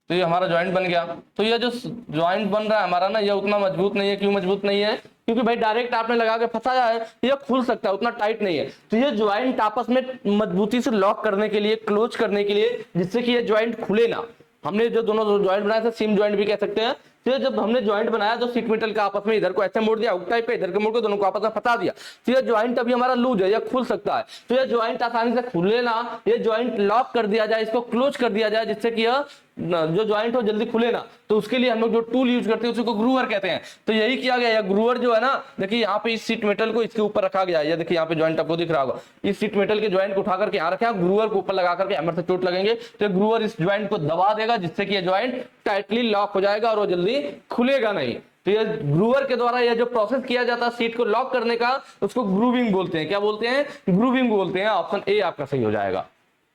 तो ये हमारा ज्वाइंट बन गया। तो ये जो ज्वाइंट बन रहा है हमारा ना, ये उतना मजबूत नहीं है। क्यों मजबूत नहीं है, क्योंकि भाई डायरेक्ट आपने लगा के फंसाया है, ये खुल सकता है, उतना टाइट नहीं है। तो ये ज्वाइंट आपस में मजबूती से लॉक करने के लिए, क्लोज करने के लिए, जिससे कि ये ज्वाइंट खुले ना। हमने जो दोनों ज्वाइंट बनाए थे, सिम ज्वाइंट भी कह सकते हैं, तो जब हमने ज्वाइंट बनाया तो सीट मेटल का आपस में इधर को ऐसे मोड़ दिया, हुक टाइप पे, इधर के मोड़ को दोनों को आपस में फंसा दिया, तो ये ज्वाइंट अभी हमारा लूज है, ये खुल सकता है। तो ये ज्वाइंट आसानी से खुले ना, ये ज्वाइंट लॉक कर दिया जाए, इसको क्लोज कर दिया जाए, जिससे कि यह जो ज्वाइंट हो जल्दी खुले ना। तो उसके लिए हम लोग जो टूल यूज करते हैं उसी को ग्रूवर कहते हैं। तो यही किया गया, ग्रूवर जो है ना, देखिए यहाँ पे इस सीट मेटल को इसके ऊपर रखा गया है, देखिए यहाँ पे ज्वाइंट आपको दिख रहा होगा, इस सीट मेटल के ज्वाइंट को उठा करके यहाँ रखे, ग्रूवर को ऊपर लगा करके हैमर से चोट लगेंगे तो ग्रूवर इस ज्वाइंट को दबा देगा, जिससे कि ये ज्वाइंट टाइटली लॉक हो जाएगा और वो जल्दी खुलेगा नहीं। तो ये ग्रूवर के द्वारा यह जो प्रोसेस किया जाता है सीट को लॉक करने का, उसको ग्रूविंग बोलते हैं। क्या बोलते हैं? ग्रूविंग बोलते हैं। ऑप्शन ए आपका सही हो जाएगा।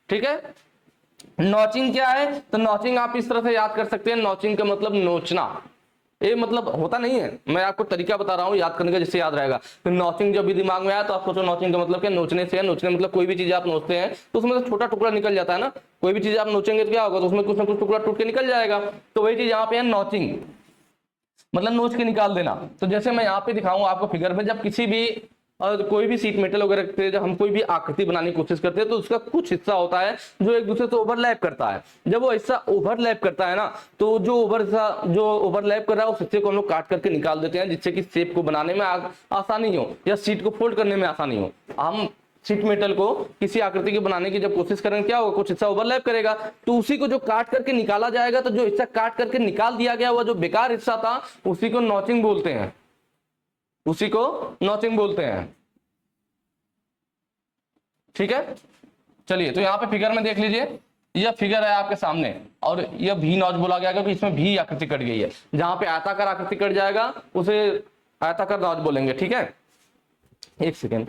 ठीक है। नॉचिंग क्या है? तो नॉचिंग आप इस तरह से याद कर सकते हैं, नॉचिंग का मतलब नोचना। ये मतलब होता नहीं है, मैं आपको तरीका बता रहा हूँ याद करने का, जिससे याद रहेगा। तो नॉचिंग जब भी दिमाग में आया तो आप सोचो नॉचिंग का मतलब क्या? नोचने से है। नोचने मतलब कोई भी चीज आप नोचते हैं तो उसमें से छोटा टुकड़ा निकल जाता है ना। कोई भी चीज आप नोचेंगे तो क्या होगा? तो उसमें कुछ ना कुछ टुकड़ा टूट के निकल जाएगा। तो वही चीज यहाँ पे है नॉचिंग, मतलब नोच के निकाल देना। तो जैसे मैं यहाँ पे दिखाऊंगा आपको फिगर में, जब किसी भी और कोई भी सीट मेटल वगैरह रखते हैं, जब हम कोई भी आकृति बनाने की कोशिश करते हैं तो उसका कुछ हिस्सा होता है जो एक दूसरे से ओवरलैप करता है। जब वो हिस्सा ओवरलैप करता है ना, तो जो ओवरलैप कर रहा है उस हिस्से को हम लोग काट करके निकाल देते हैं, जिससे कि शेप को बनाने में आसानी हो या सीट को फोल्ड करने में आसानी हो। हम सीट मेटल को किसी आकृति के बनाने की जब कोशिश करेंगे, क्या होगा? कुछ हिस्सा ओवरलैप करेगा, तो उसी को जो काट करके निकाला जाएगा, तो जो हिस्सा काट करके निकाल दिया गया वह जो बेकार हिस्सा था उसी को नॉचिंग बोलते हैं, उसी को नॉचिंग बोलते हैं। ठीक है। चलिए, तो यहाँ पे फिगर में देख लीजिए, यह फिगर है आपके सामने और यह भी नॉच बोला गया क्योंकि इसमें भी आकृति कट गई है। जहां पे आयताकार आकृति कट जाएगा उसे आयताकार नॉच बोलेंगे। ठीक है। एक सेकेंड।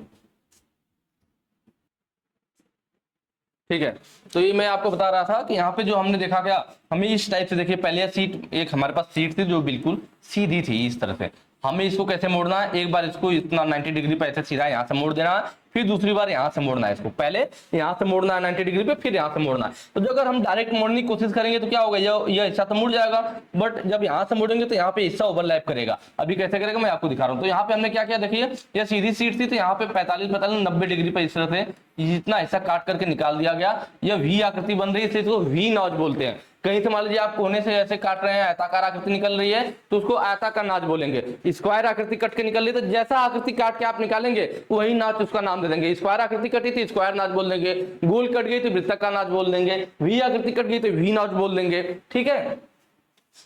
ठीक है। तो ये मैं आपको बता रहा था कि यहाँ पे जो हमने देखा, क्या हमें इस टाइप से, देखिए पहले सीट, एक हमारे पास सीट थी जो बिल्कुल सीधी थी इस तरह से। हमें इसको कैसे मोड़ना है? एक बार इसको इतना 90 डिग्री पे ऐसे सीधा यहाँ से मोड़ देना है, फिर दूसरी बार यहाँ से मोड़ना है। इसको पहले यहाँ से मोड़ना है 90 डिग्री पे, फिर यहाँ से मोड़ना है। तो जो अगर हम डायरेक्ट मोड़ने की कोशिश करेंगे तो क्या होगा? यह हिस्सा तो मुड़ जाएगा, बट जब यहाँ से मोड़ेंगे तो यहाँ पे हिस्सा ओवरलैप करेगा। अभी कैसे करेगा मैं आपको दिखा रहा हूँ। तो यहाँ पे हमने क्या किया, देखिए यह सीधी सीट थी, तो यहाँ पे 45-90 डिग्री पे इस तरह से जितना हिस्सा काट करके निकाल दिया गया। यह वी आकृति बन रही है, इसको वी नॉच बोलते हैं। कहीं से मान लीजिए आप कोने से ऐसे काट रहे हैं, आयताकार आकृति निकल रही है तो उसको आयताकार नाच बोलेंगे। स्क्वायर आकृति कट के निकल रही है तो जैसा आकृति काट के आप निकालेंगे वही नाच उसका नाम दे देंगे। स्क्वायर आकृति कटी थी स्क्वायर नाच बोल देंगे, गोल कट गई तो वृत्ताकार नाच बोल देंगे, वी आकृति कट गई तो वी नाच बोल देंगे। ठीक है।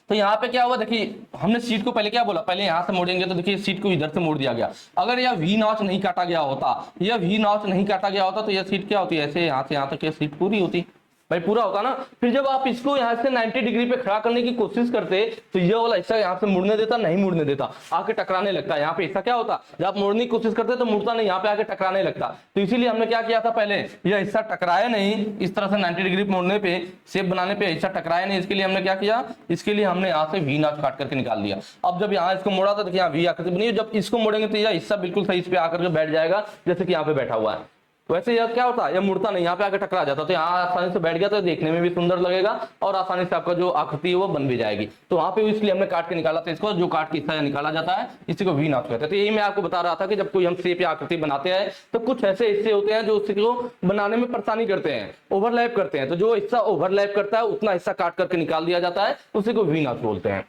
तो यहाँ पे क्या हुआ, देखिए हमने सीट को पहले क्या बोला, पहले यहाँ से मोड़ेंगे तो देखिए सीट को इधर से मोड़ दिया गया। अगर यह वी नॉच नहीं काटा गया होता, यह वी नॉच नहीं काटा गया होता तो यह सीट क्या होती है? ऐसे यहाँ से यहाँ तक यह सीट पूरी होती भाई, पूरा होता ना। फिर जब आप इसको यहाँ से 90 डिग्री पे खड़ा करने की कोशिश करते तो ये वाला हिस्सा यहाँ से मुड़ने देता नहीं, मुड़ने देता, आके टकराने लगता। यहाँ पे हिस्सा क्या होता, जब आप मोड़ने की कोशिश करते तो मुड़ता नहीं, यहाँ पे आके टकराने लगता। तो इसीलिए हमने क्या किया था, पहले यह हिस्सा टकराया नहीं, इस तरह से 90 डिग्री मोड़ने पे, शेप बनाने पे हिस्सा टकराया नहीं, इसके लिए हमने क्या किया, इसके लिए हमने यहाँ से वी नॉच काट करके निकाल दिया। अब जब यहाँ इसको मोड़ा था देखिए यहाँ वी आकृति बनी, जब इसको मोड़ेंगे तो यह हिस्सा बिल्कुल सही इस पे आकर के बैठ जाएगा, जैसे कि यहाँ पे बैठा हुआ है। वैसे यह क्या होता है, यह मुड़ता नहीं, यहाँ पे आके टकरा जाता। तो यहाँ आसानी से बैठ गया तो देखने में भी सुंदर लगेगा और आसानी से आपका जो आकृति है वो बन भी जाएगी। तो वहां पे इसलिए हमने काट के निकाला था इसको, जो काट के हिस्सा निकाला जाता है इसी को वी नॉच कहते हैं। तो यही मैं आपको बता रहा था कि जब कोई हम शेप या आकृति बनाते हैं तो कुछ ऐसे हिस्से होते हैं जो उसको बनाने में परेशानी करते हैं, ओवरलैप करते हैं। तो जो हिस्सा ओवरलैप करता है उतना हिस्सा काट करके निकाल दिया जाता है, उसी को वी नॉच बोलते हैं।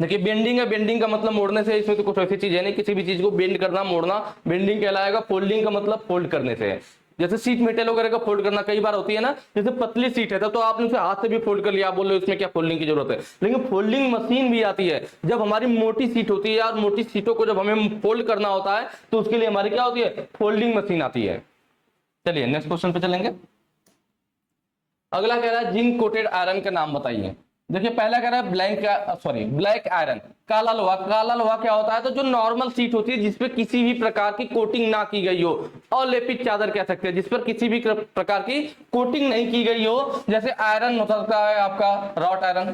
देखिए बेंडिंग है, बेंडिंग का मतलब मोड़ने से, इसमें तो कुछ ऐसी चीज है नहीं, किसी भी चीज को बेंड करना, मोड़ना बेंडिंग कहलाएगा। फोल्डिंग का मतलब फोल्ड करने से है, जैसे सीट मेटल वगैरह का फोल्ड करना कई बार होती है ना, जैसे पतली सीट है तो आपने उसे हाथ से भी फोल्ड कर लिया, आप बोल रहे हो इसमें क्या फोल्डिंग की जरूरत है। लेकिन फोल्डिंग मशीन भी आती है, जब हमारी मोटी सीट होती है और मोटी सीटों को जब हमें फोल्ड करना होता है तो उसके लिए हमारी क्या होती है, फोल्डिंग मशीन आती है। चलिए नेक्स्ट क्वेश्चन पे चलेंगे। अगला कह रहा है जिंक कोटेड आयरन का नाम बताइए। देखिए पहला कह रहा है ब्लैक आयरन, काला लोहा। काला लोहा क्या होता है, तो जो नॉर्मल सीट होती है जिसपे किसी भी प्रकार की कोटिंग ना की गई हो, अलेपित चादर कह सकते हैं, जिस पर किसी भी प्रकार की कोटिंग नहीं की गई हो। जैसे आयरन हो सकता है आपका रॉट आयरन,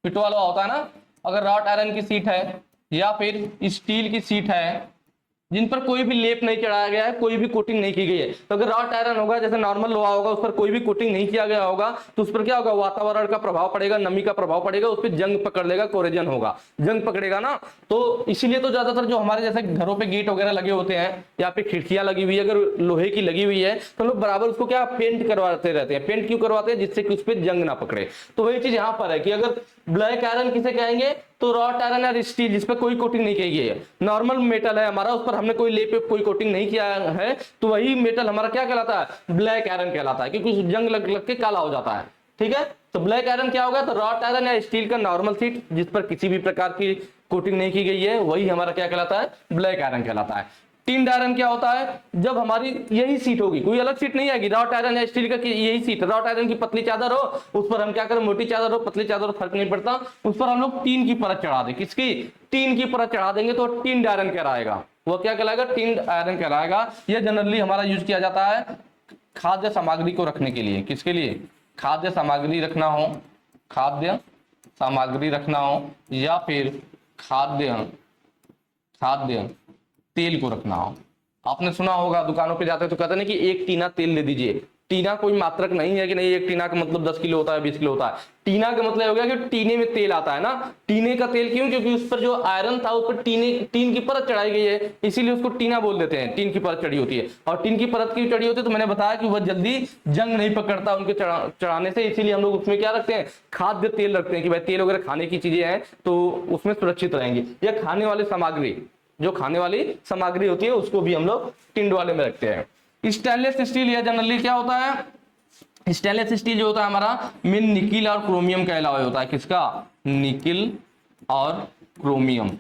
पिटवा लोहा होता है ना। अगर रॉट आयरन की सीट है या फिर स्टील की सीट है जिन पर कोई भी लेप नहीं चढ़ाया गया है, कोई भी कोटिंग नहीं की गई है। तो अगर रॉट आयरन होगा, जैसे नॉर्मल लोहा होगा, उस पर कोई भी कोटिंग नहीं किया गया होगा, तो उस पर क्या होगा, वातावरण का प्रभाव पड़ेगा, नमी का प्रभाव पड़ेगा, उस पर जंग पकड़ लेगा, कोरेजन होगा, जंग पकड़ेगा ना। तो इसीलिए तो ज्यादातर जो हमारे जैसे घरों पे गेट वगैरह लगे होते हैं, या पे खिड़कियां लगी हुई है, अगर लोहे की लगी हुई है, तो लोग बराबर उसको क्या पेंट करवाते रहते हैं। पेंट क्यों करवाते हैं? जिससे कि उस पर जंग ना पकड़े। तो वही चीज यहाँ पर है कि अगर ब्लैक आयरन किसे कहेंगे, तो रॉट आयरन या स्टील जिस पर कोई कोटिंग नहीं की गई है, नॉर्मल मेटल है हमारा, उस पर हमने कोई लेप कोई कोटिंग नहीं किया है, तो वही मेटल हमारा क्या कहलाता है, ब्लैक आयरन कहलाता है, क्योंकि जंग लग लग के काला हो जाता है। ठीक है, तो ब्लैक आयरन क्या होगा, तो रॉट आयरन या स्टील का नॉर्मल शीट जिस पर किसी भी प्रकार की कोटिंग नहीं की गई है, वही हमारा क्या कहलाता है, ब्लैक आयरन कहलाता है। टिन्ड आयरन क्या होता है, जब हमारी यही सीट होगी, कोई अलग सीट नहीं आएगी, रॉट आयरन या स्टील का यही सीट, रॉट आयरन की पतली चादर हो, उस पर हम क्या करें, मोटी चादर हो पतली चादर हो फर्क नहीं पड़ता, उस पर हम लोग टीन की परत चढ़ा दें। किसकी? टीन की परत चढ़ा देंगे तो टिन्ड आयरन कहलाएगा। वो क्या कहलाएगा, टिन्ड आयरन कहलाएगा। यह जनरली हमारा यूज किया जाता है खाद्य सामग्री को रखने के लिए। किसके लिए? खाद्य सामग्री रखना हो, खाद्य सामग्री रखना हो, या फिर खाद्य तेल को रखना हो। आपने सुना होगा दुकानों पे जाते तो कहते हैं कि एक टीना तेल ले दीजिए। टीना कोई मात्रक नहीं है कि नहीं एक टीना का मतलब 10 किलो होता है, 20 किलो होता है। टीना का मतलब हो गया कि टीने में तेल आता है ना। टीने का तेल क्यों? क्योंकि उस पर जो आयरन था उस पर टीन की परत चढ़ाई गई है, इसीलिए उसको टीना बोल देते हैं। टीन की परत चढ़ी होती है, और टीन की परत क्यों चढ़ी होती है, तो मैंने बताया कि वह जल्दी जंग नहीं पकड़ता उनके चढ़ाने से, इसीलिए हम लोग उसमें क्या रखते हैं, खाद्य तेल रखते हैं कि भाई तेल वगैरह खाने की चीजें हैं तो उसमें सुरक्षित रहेंगी। या खाने वाली सामग्री, जो खाने वाली सामग्री होती है उसको भी हम लोग टिंड वाले में रखते हैं। स्टेनलेस स्टील या जनरली क्या होता है, स्टेनलेस स्टील जो होता है हमारा मेन निकिल और क्रोमियम का अलावा होता है। किसका? निकिल और क्रोमियम।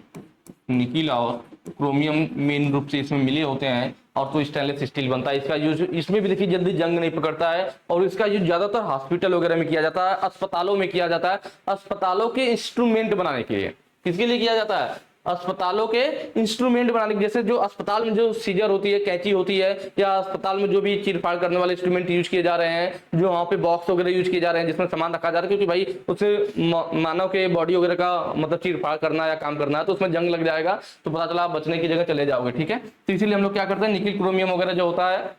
निकिल और क्रोमियम मेन रूप से इसमें मिले होते हैं, और तो स्टेनलेस स्टील बनता है। इसका यूज इसमें भी देखिए जल्दी जंग नहीं पकड़ता है, और इसका यूज ज्यादातर हॉस्पिटल वगैरह में किया जाता है, अस्पतालों में किया जाता है, अस्पतालों के इंस्ट्रूमेंट बनाने के लिए। किसके लिए किया जाता है? अस्पतालों के इंस्ट्रूमेंट बनाने के, जैसे जो अस्पताल में जो सीजर होती है, कैंची होती है, या अस्पताल में जो भी चीरफाड़ करने वाले इंस्ट्रूमेंट यूज किए जा रहे हैं, जो वहां पे बॉक्स वगैरह यूज किए जा रहे हैं जिसमें सामान रखा जा रहा है, क्योंकि भाई उससे मानव के बॉडी वगैरह का मतलब चीरफाड़ करना या काम करना है, तो उसमें जंग लग जाएगा, तो पता चला आप बचने की जगह चले जाओगे। ठीक है, तो इसीलिए हम लोग क्या करते हैं, निकिल क्रोमियम वगैरह जो होता है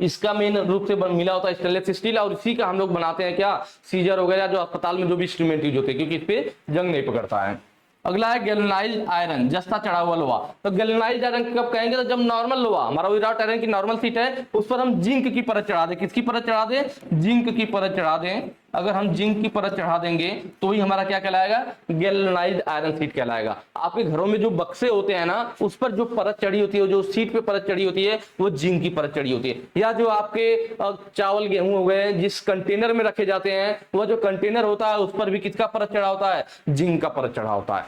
इसका मेन रूप से मिला होता है स्टेनलेस स्टील, और इसी का हम लोग बनाते हैं क्या, सीजर वगैरह, जो अस्पताल में जो भी इंस्ट्रूमेंट यूज होते हैं, क्योंकि इस पे जंग नहीं पकड़ता है। अगला है गैल्वेनाइज्ड आयरन, जस्ता चढ़ा हुआ लोहा। तो गैल्वेनाइज्ड आयरन कब कहेंगे, तो जब नॉर्मल लोहा हमारा विराट आयरन की नॉर्मल शीट है उस पर हम जिंक की परत चढ़ा दें। किसकी परत चढ़ा दें? जिंक की परत चढ़ा दें। अगर हम जिंक की परत चढ़ा देंगे तो ही हमारा क्या कहलाएगा, गैल्वेनाइज्ड आयरन शीट कहलाएगा। आपके घरों में जो बक्से होते हैं ना, उस पर जो परत चढ़ी होती है, जो शीट पे परत चढ़ी होती है, वो जिंक की परत चढ़ी होती है। या जो आपके चावल गेहूं हो गए जिस कंटेनर में रखे जाते हैं, वह जो कंटेनर होता है उस पर भी किसका परत चढ़ा होता है, जिंक का परत चढ़ा होता है।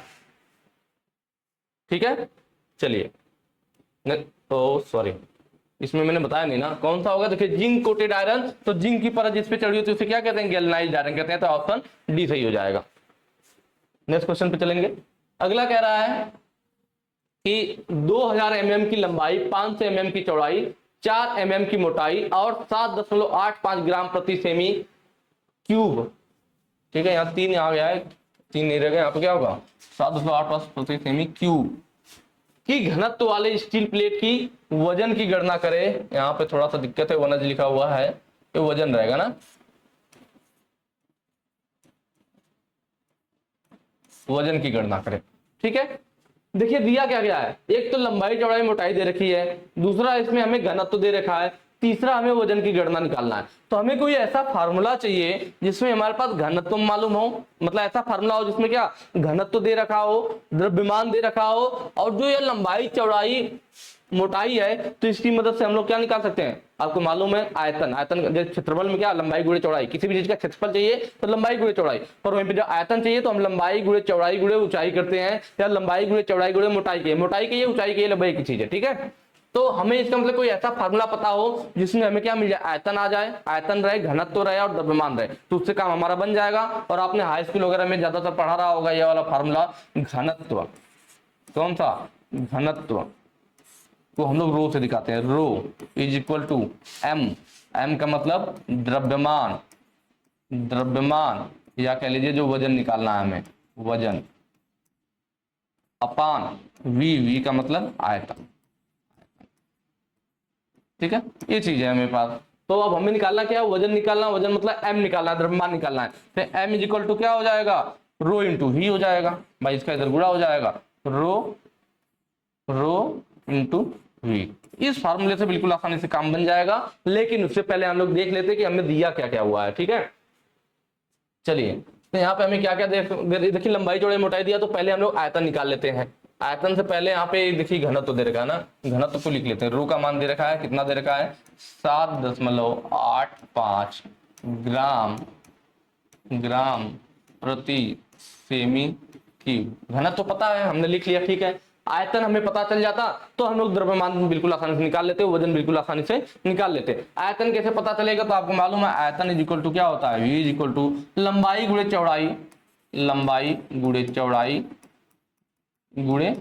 ठीक है, चलिए, तो सॉरी इसमें मैंने बताया नहीं ना कौन सा होगा। देखिए जिंक कोटेड आयरन, तो जिंक की परत जिस पे चढ़ी होती है उसे क्या कहते हैं, गैल्वेनाइज्ड आयरन कहते हैं। तो ऑप्शन डी सही हो जाएगा। नेक्स्ट क्वेश्चन पे चलेंगे। अगला कह रहा है कि 2000 mm की लंबाई, 500 mm की चौड़ाई, 4 mm की मोटाई और 7.85 ग्राम प्रति सेमी क्यूब। ठीक है, यहाँ 3 आ गया है, 3 नहीं रह गया, यहाँ पे क्या होगा 7.85 प्रति सेमी क्यूब की घनत्व वाले स्टील प्लेट की वजन की गणना करें। यहाँ पे थोड़ा सा दिक्कत है, वनज लिखा हुआ है, ये वजन रहेगा ना, वजन की गणना करें। ठीक है, देखिए दिया क्या गया है, एक तो लंबाई चौड़ाई मोटाई दे रखी है, दूसरा इसमें हमें घनत्व दे रखा है, तीसरा हमें वजन की गणना निकालना है। तो हमें कोई ऐसा फार्मूला चाहिए जिसमें हमारे पास घनत्व मालूम हो, मतलब ऐसा फार्मूला हो जिसमें क्या घनत्व दे रखा हो, द्रव्यमान दे रखा हो, और जो ये लंबाई चौड़ाई मोटाई है, तो इसकी मदद से हम लोग क्या निकाल सकते हैं, आपको मालूम है आयतन। आयतन क्षेत्रफल में क्या लंबाई गुणे चौड़ाई, किसी भी चीज का क्षेत्रफल चाहिए तो लंबाई गुणे चौड़ाई, पर वहीं पे जो आयतन चाहिए तो हम लंबाई गुणे चौड़ाई गुणे ऊंचाई करते हैं, या लंबाई गुणे चौड़ाई गुणे मोटाई की, मोटाई की ऊंचाई की लंबाई की चीज है। ठीक है, तो हमें इसका मतलब कोई ऐसा फार्मूला पता हो जिसमें हमें क्या मिल जाए, आयतन आ जाए, आयतन रहे, घनत्व रहे और द्रव्यमान रहे, तो उससे काम हमारा बन जाएगा। और आपने हाई स्कूल वगैरह में ज्यादातर पढ़ा रहा होगा ये वाला फार्मूला, घनत्व। कौन सा? घनत्व को हम लोग रो से दिखाते हैं, rho is equal to M. M का मतलब द्रव्यमान, द्रव्यमान या कह लीजिए जो वजन निकालना है हमें, वजन, अपान वी का मतलब आयतन। ठीक है, ये चीज है मेरे पास। तो अब हमें निकालना क्या है, वजन निकालना, वजन मतलब एम निकालना है, द्रव्यमान निकालना है। तो एम इज इक्वल टू क्या हो जाएगा, रो इंटू वी हो जाएगा भाई, इसका इधर गुणा हो जाएगा, रो इंटू वी। इस फार्मूले से बिल्कुल आसानी से काम बन जाएगा, लेकिन उससे पहले हम लोग देख लेते हैं कि हमें दिया क्या क्या हुआ है। ठीक है, चलिए, तो यहाँ पे हमें क्या क्या देखिए, लंबाई चौड़ाई मोटाई दिया, तो पहले हम लोग आयतन निकाल लेते हैं। आयतन से पहले यहाँ पे देखिए घनत्व दे रखा है ना, घनत्व को लिख लेते हैं। रो का मान दे रखा है, कितना दे रखा है, 7.85 ग्राम प्रति सेमी क्यूब। घनत्व तो पता है, हमने लिख लिया। ठीक है, आयतन हमें पता चल जाता तो हम लोग द्रव्यमान बिल्कुल आसानी से निकाल लेते, वजन बिल्कुल आसानी से निकाल लेते। आयतन कैसे पता चलेगा, तो आपको मालूम है आयतन इज इक्वल टू क्या होता है, वी इज इक्वल टू लंबाई गुणे चौड़ाई, लंबाई गुणे चौड़ाई गुणे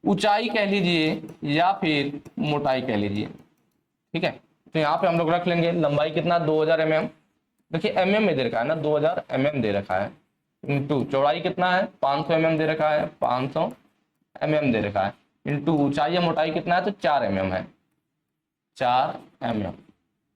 ऊंचाई कह लीजिए या फिर मोटाई कह लीजिए। ठीक है, तो यहाँ पे हम लोग रख लेंगे लंबाई कितना, 2000 mm। देखिए mm में दे रखा है ना, 2000 mm दे रखा है, इंटू चौड़ाई कितना है, 500 mm दे रखा है, 500 mm दे रखा है, इंटू ऊंचाई या मोटाई कितना है, तो 4 mm है, 4 mm।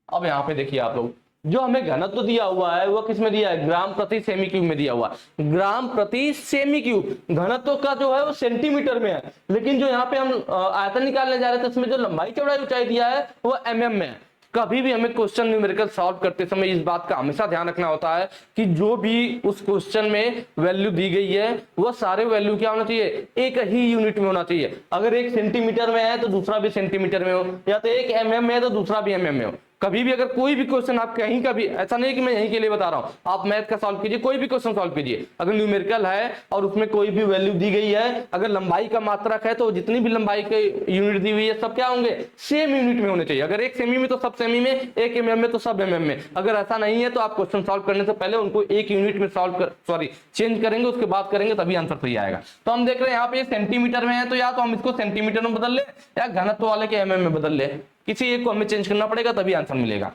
अब यहाँ पे देखिए आप लोग, जो हमें घनत्व दिया हुआ है वो किस में दिया है, ग्राम प्रति सेमी क्यूब में दिया हुआ है, ग्राम प्रति सेमी क्यूब। घनत्व का जो है वो सेंटीमीटर में है, लेकिन जो यहाँ पे हम आयतन निकालने जा रहे थे उसमें जो लंबाई चौड़ाई ऊंचाई दिया है वो mm में है। कभी भी हमें क्वेश्चन न्यूमेरिकल सॉल्व करते समय इस बात का हमेशा ध्यान रखना होता है कि जो भी उस क्वेश्चन में वैल्यू दी गई है वो सारे वैल्यू क्या होना चाहिए, एक ही यूनिट में होना चाहिए। अगर एक सेंटीमीटर में है तो दूसरा भी सेंटीमीटर में हो, या तो एक mm में है तो दूसरा भी mm में हो। कभी भी अगर कोई भी क्वेश्चन आप कहीं का भी, ऐसा नहीं कि मैं यहीं के लिए बता रहा हूं, आप मैथ का सॉल्व कीजिए, कोई भी क्वेश्चन सॉल्व कीजिए, अगर न्यूमेरिकल है और उसमें कोई भी वैल्यू दी गई है, अगर लंबाई का मात्रक है तो जितनी भी लंबाई के यूनिट दी हुई है सब क्या होंगे, सेम यूनिट में होने चाहिए। अगर एक सेमी में तो सब सेमी में, एक mm में तो सब mm में। अगर ऐसा नहीं है तो आप क्वेश्चन सॉल्व करने से पहले उनको एक यूनिट में चेंज करेंगे, उसके बाद करेंगे, तभी आंसर सही आएगा। तो हम देख रहे हैं यहाँ पे सेंटीमीटर में है, तो या तो हम इसको सेंटीमीटर में बदल ले या घनत्व वाले के mm में बदल ले, किसी एक को हमें चेंज करना पड़ेगा तभी आंसर मिलेगा।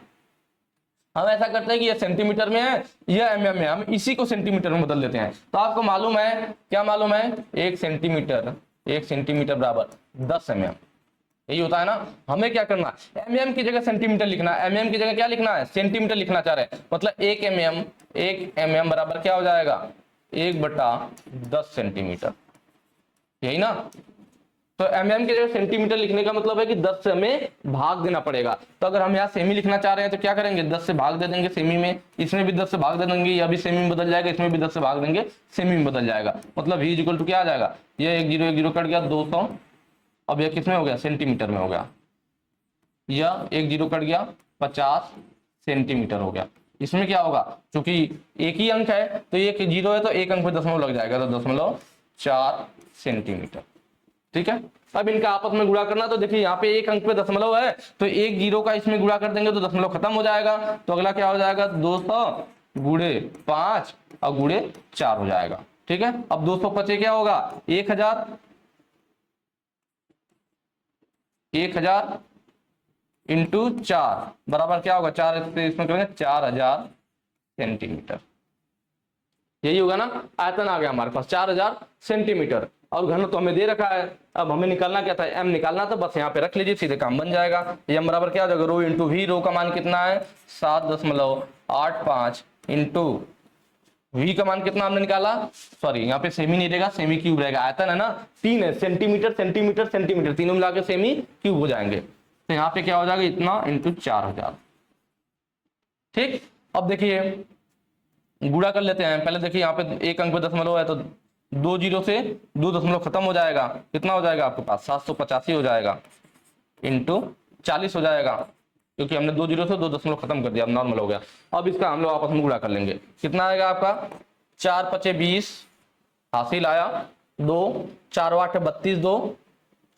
हम ऐसा करते हैं कि ये सेंटीमीटर में है, ये mm में, हम इसी को सेंटीमीटर में बदल लेते हैं। तो आपको मालूम है, क्या मालूम है, एक सेंटीमीटर बराबर 10 mm, यही होता है ना। हमें क्या करना है, mm की जगह सेंटीमीटर लिखना है, mm की जगह क्या लिखना है, सेंटीमीटर लिखना चाह रहे हैं। मतलब एक mm बराबर क्या हो जाएगा, 1/10 सेंटीमीटर, यही ना। तो mm की जगह सेंटीमीटर लिखने का मतलब है कि 10 से हमें भाग देना पड़ेगा। तो अगर हम यहाँ सेमी लिखना चाह रहे हैं तो क्या करेंगे, 10 से भाग दे देंगे सेमी में, इसमें भी 10 से भाग दे देंगे, यह भी सेमी में बदल जाएगा, इसमें भी 10 से भाग देंगे, सेमी में बदल जाएगा। मतलब v इक्वल टू क्या आ जाएगा, ये 1 0 कट गया, 200। अब यह किसमें हो गया, सेंटीमीटर में हो गया, यह 1 0 कट गया, 50 सेंटीमीटर हो गया। इसमें क्या होगा, क्योंकि एक ही अंक है तो एक 0 है तो एक अंक पे दशमलव लग जाएगा, तो 0.4 सेंटीमीटर। ठीक है, अब इनका आपस में गुणा करना, तो देखिए यहाँ पे एक अंक पे दशमलव है तो 1 0 का इसमें गुणा कर देंगे तो दशमलव खत्म हो जाएगा। तो अगला क्या हो जाएगा, 200 गुणे 5 और गुणे 4 हो जाएगा। ठीक है, अब 200 पचे क्या होगा, 1000 इंटू 4 बराबर क्या होगा, 4 इसमें करेंगे 4000 सेंटीमीटर, यही होगा ना। आयतन आ गया हमारे पास 4000 सेंटीमीटर, और घनत्व तो हमें दे रखा है। अब हमें निकालना क्या था, m निकालना था, बस यहाँ पे रख लीजिए, सीधे काम बन जाएगा। m बराबर क्या हो जाएगा, रो इंटू वी, रो का मान कितना है 7.85 इंटू v का मान कितना हमने निकाला, सॉरी यहाँ पे सेमी नहीं रहेगा, सेमी क्यूब रहेगा, आयतन है ना 3 है, सेंटीमीटर सेंटीमीटर सेंटीमीटर, तीनों मिला के सेमी क्यूब हो जाएंगे। तो यहाँ पे क्या हो जाएगा, इतना इंटू 4000। ठीक, अब देखिए गुणा कर लेते हैं। पहले देखिए यहाँ पे एक अंक पे दशमलव है तो 2 0 से 2 दशमलव खत्म हो जाएगा, कितना हो जाएगा आपके पास, 785 हो जाएगा, इंटू 40 हो जाएगा, क्योंकि हमने 2 0 से 2 दशमलव खत्म कर दिया, अब नॉर्मल हो गया। अब इसका हम लोग आपस में गुणा कर लेंगे, कितना आएगा आपका, 4 5 20 हासिल आया, 2 4 8 32 2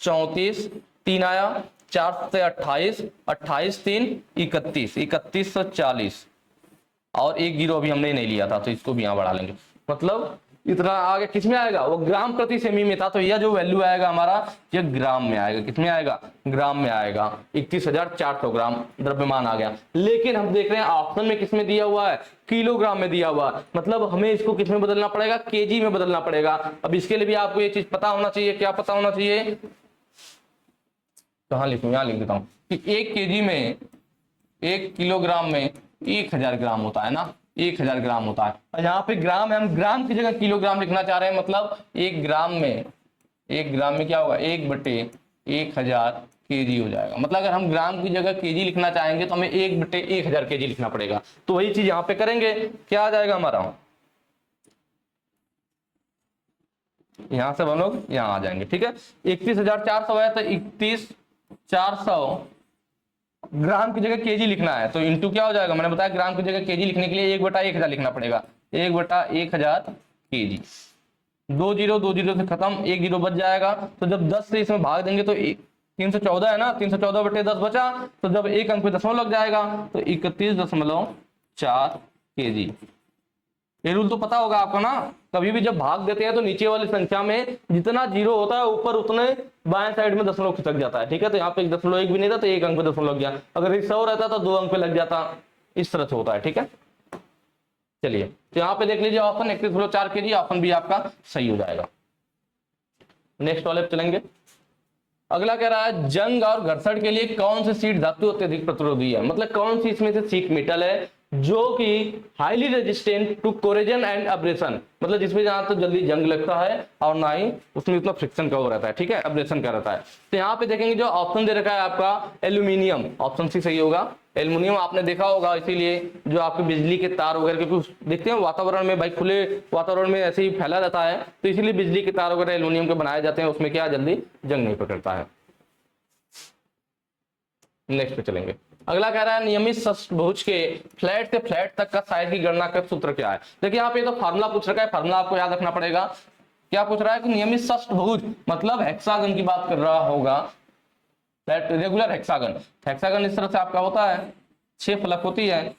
34 3 आया, 4 से 28 28 3 31 3140, और 1 0 अभी हमने नहीं लिया था तो इसको भी यहाँ बढ़ा लेंगे। मतलब इतना आगे किस में आएगा, वो ग्राम प्रति सेमी में था, तो यह जो वैल्यू आएगा हमारा ये ग्राम में आएगा। किस में आएगा, ग्राम में आएगा। 31,400 ग्राम द्रव्यमान आ गया। लेकिन हम देख रहे हैं ऑप्शन में किस में दिया हुआ है, किलोग्राम में दिया हुआ है, मतलब हमें इसको किस में बदलना पड़ेगा, केजी में बदलना पड़ेगा। अब इसके लिए भी आपको ये चीज पता होना चाहिए, क्या पता होना चाहिए, कहां लिखूं, यहां लिख देता हूं कि 1 केजी में, 1 किलोग्राम में 1000 ग्राम होता है ना, 1000 ग्राम होता है। और यहाँ पे ग्राम है, हम ग्राम की जगह किलोग्राम लिखना चाह रहे हैं, मतलब 1 ग्राम में क्या होगा, 1/1000 केजी हो जाएगा। मतलब अगर हम ग्राम की जगह केजी लिखना चाहेंगे तो हमें 1/1000 केजी लिखना पड़ेगा। तो वही चीज यहाँ पे करेंगे, क्या आ जाएगा हमारा, यहां से हम लोग यहाँ आ जाएंगे। ठीक है, 31,400 है तो 31,400 ग्राम की जगह केजी लिखना है, तो इंटू क्या हो जाएगा, मैंने बताया ग्राम की जगह केजी लिखने के लिए 1/1000 लिखना पड़ेगा, 1/1000 केजी। 2 जीरो 2 जीरो से खत्म, 1 जीरो बच जाएगा। तो जब 10 से इसमें भाग देंगे तो 314 है ना, 314/10 बचा, तो जब एक अंक पे दशमलव लग जाएगा तो 31.4 केजी। ये रूल तो पता होगा आपको ना, कभी भी जब भाग देते हैं तो नीचे वाली संख्या में जितना जीरो होता है ऊपर उतने बाएं साइड में दशमलव खिसक जाता है। ठीक है, तो यहाँ पे 1.1 भी नहीं था तो 1 अंक पे दशमलव लग गया, अगर 100 रहता तो 2 अंक पे लग जाता, इस तरह से होता है। ठीक है, चलिए तो यहाँ पे देख लीजिए ऑप्शन 31.4 केजी, ऑप्शन भी आपका सही हो जाएगा। नेक्स्ट वाले पे चलेंगे। अगला कह रहा है जंग और घर्षण के लिए कौन सी शीट धातु अत्यधिक प्रतिरोधी है, मतलब कौन सी इसमें से शीट मेटल है जो कि highly resistant to corrosion and abrasion, मतलब जिसमें जहां तो जल्दी जंग लगता है और ना ही उसमें उतना फ्रिक्शन का हो रहता है। ठीक है, अब्रेशन का रहता है। तो यहाँ पे देखेंगे जो ऑप्शन दे रखा है आपका एल्यूमिनियम, ऑप्शन सी सही होगा। एल्यूमिनियम आपने देखा होगा, इसीलिए जो आपके बिजली के तार वगैरह, क्योंकि देखते हैं वातावरण में भाई खुले वातावरण में ऐसे ही फैला रहता है, तो इसीलिए बिजली के तार वगैरह एल्यूमिनियम के बनाए जाते हैं, उसमें क्या जल्दी जंग नहीं पकड़ता है। नेक्स्ट पे चलेंगे। अगला कह रहा है नियमित षष्ठभुज के फ्लैट से फ्लैट तक का साइज की गणना का सूत्र क्या है। देखिए यहाँ पे तो फार्मूला पूछ रखा है, फार्मूला आपको याद रखना पड़ेगा। क्या पूछ रहा है कि नियमित षष्ठभुज मतलब हेक्सागन की बात कर रहा होगा, फ्लैट रेगुलर हेक्सागन। हेक्सागन इस तरह से आपका होता है, 6 फलक होती है।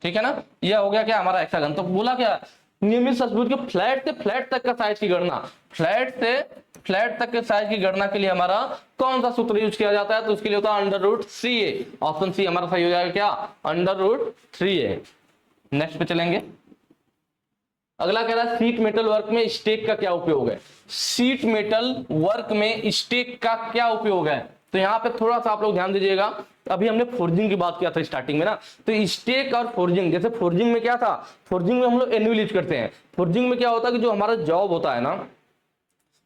ठीक है ना, यह हो गया क्या हमारा हेक्सागन। तो बोला क्या, नियमित षष्ठभुज के फ्लैट से फ्लैट तक का साइज की गणना, फ्लैट से फ्लैट तक के साइज की गणना के लिए हमारा कौन सा सूत्र यूज किया जाता है, तो उसके लिए होता है √3a। ऑप्शन सी हमारा सही हो जाएगा, क्या √3a। नेक्स्ट पे चलेंगे। अगला कह रहा है शीट मेटल वर्क में स्टेक का क्या उपयोग है। शीट मेटल वर्क में स्टेक का क्या उपयोग है, तो यहाँ पे थोड़ा सा आप लोग ध्यान दीजिएगा। अभी हमने फोर्जिंग की बात किया था स्टार्टिंग में ना, तो स्टेक और फोर्जिंग, जैसे फोर्जिंग में क्या था, फोर्जिंग में हम लोग एनुअल यूज करते हैं। फोर्जिंग में क्या होता है कि जो हमारा जॉब होता है ना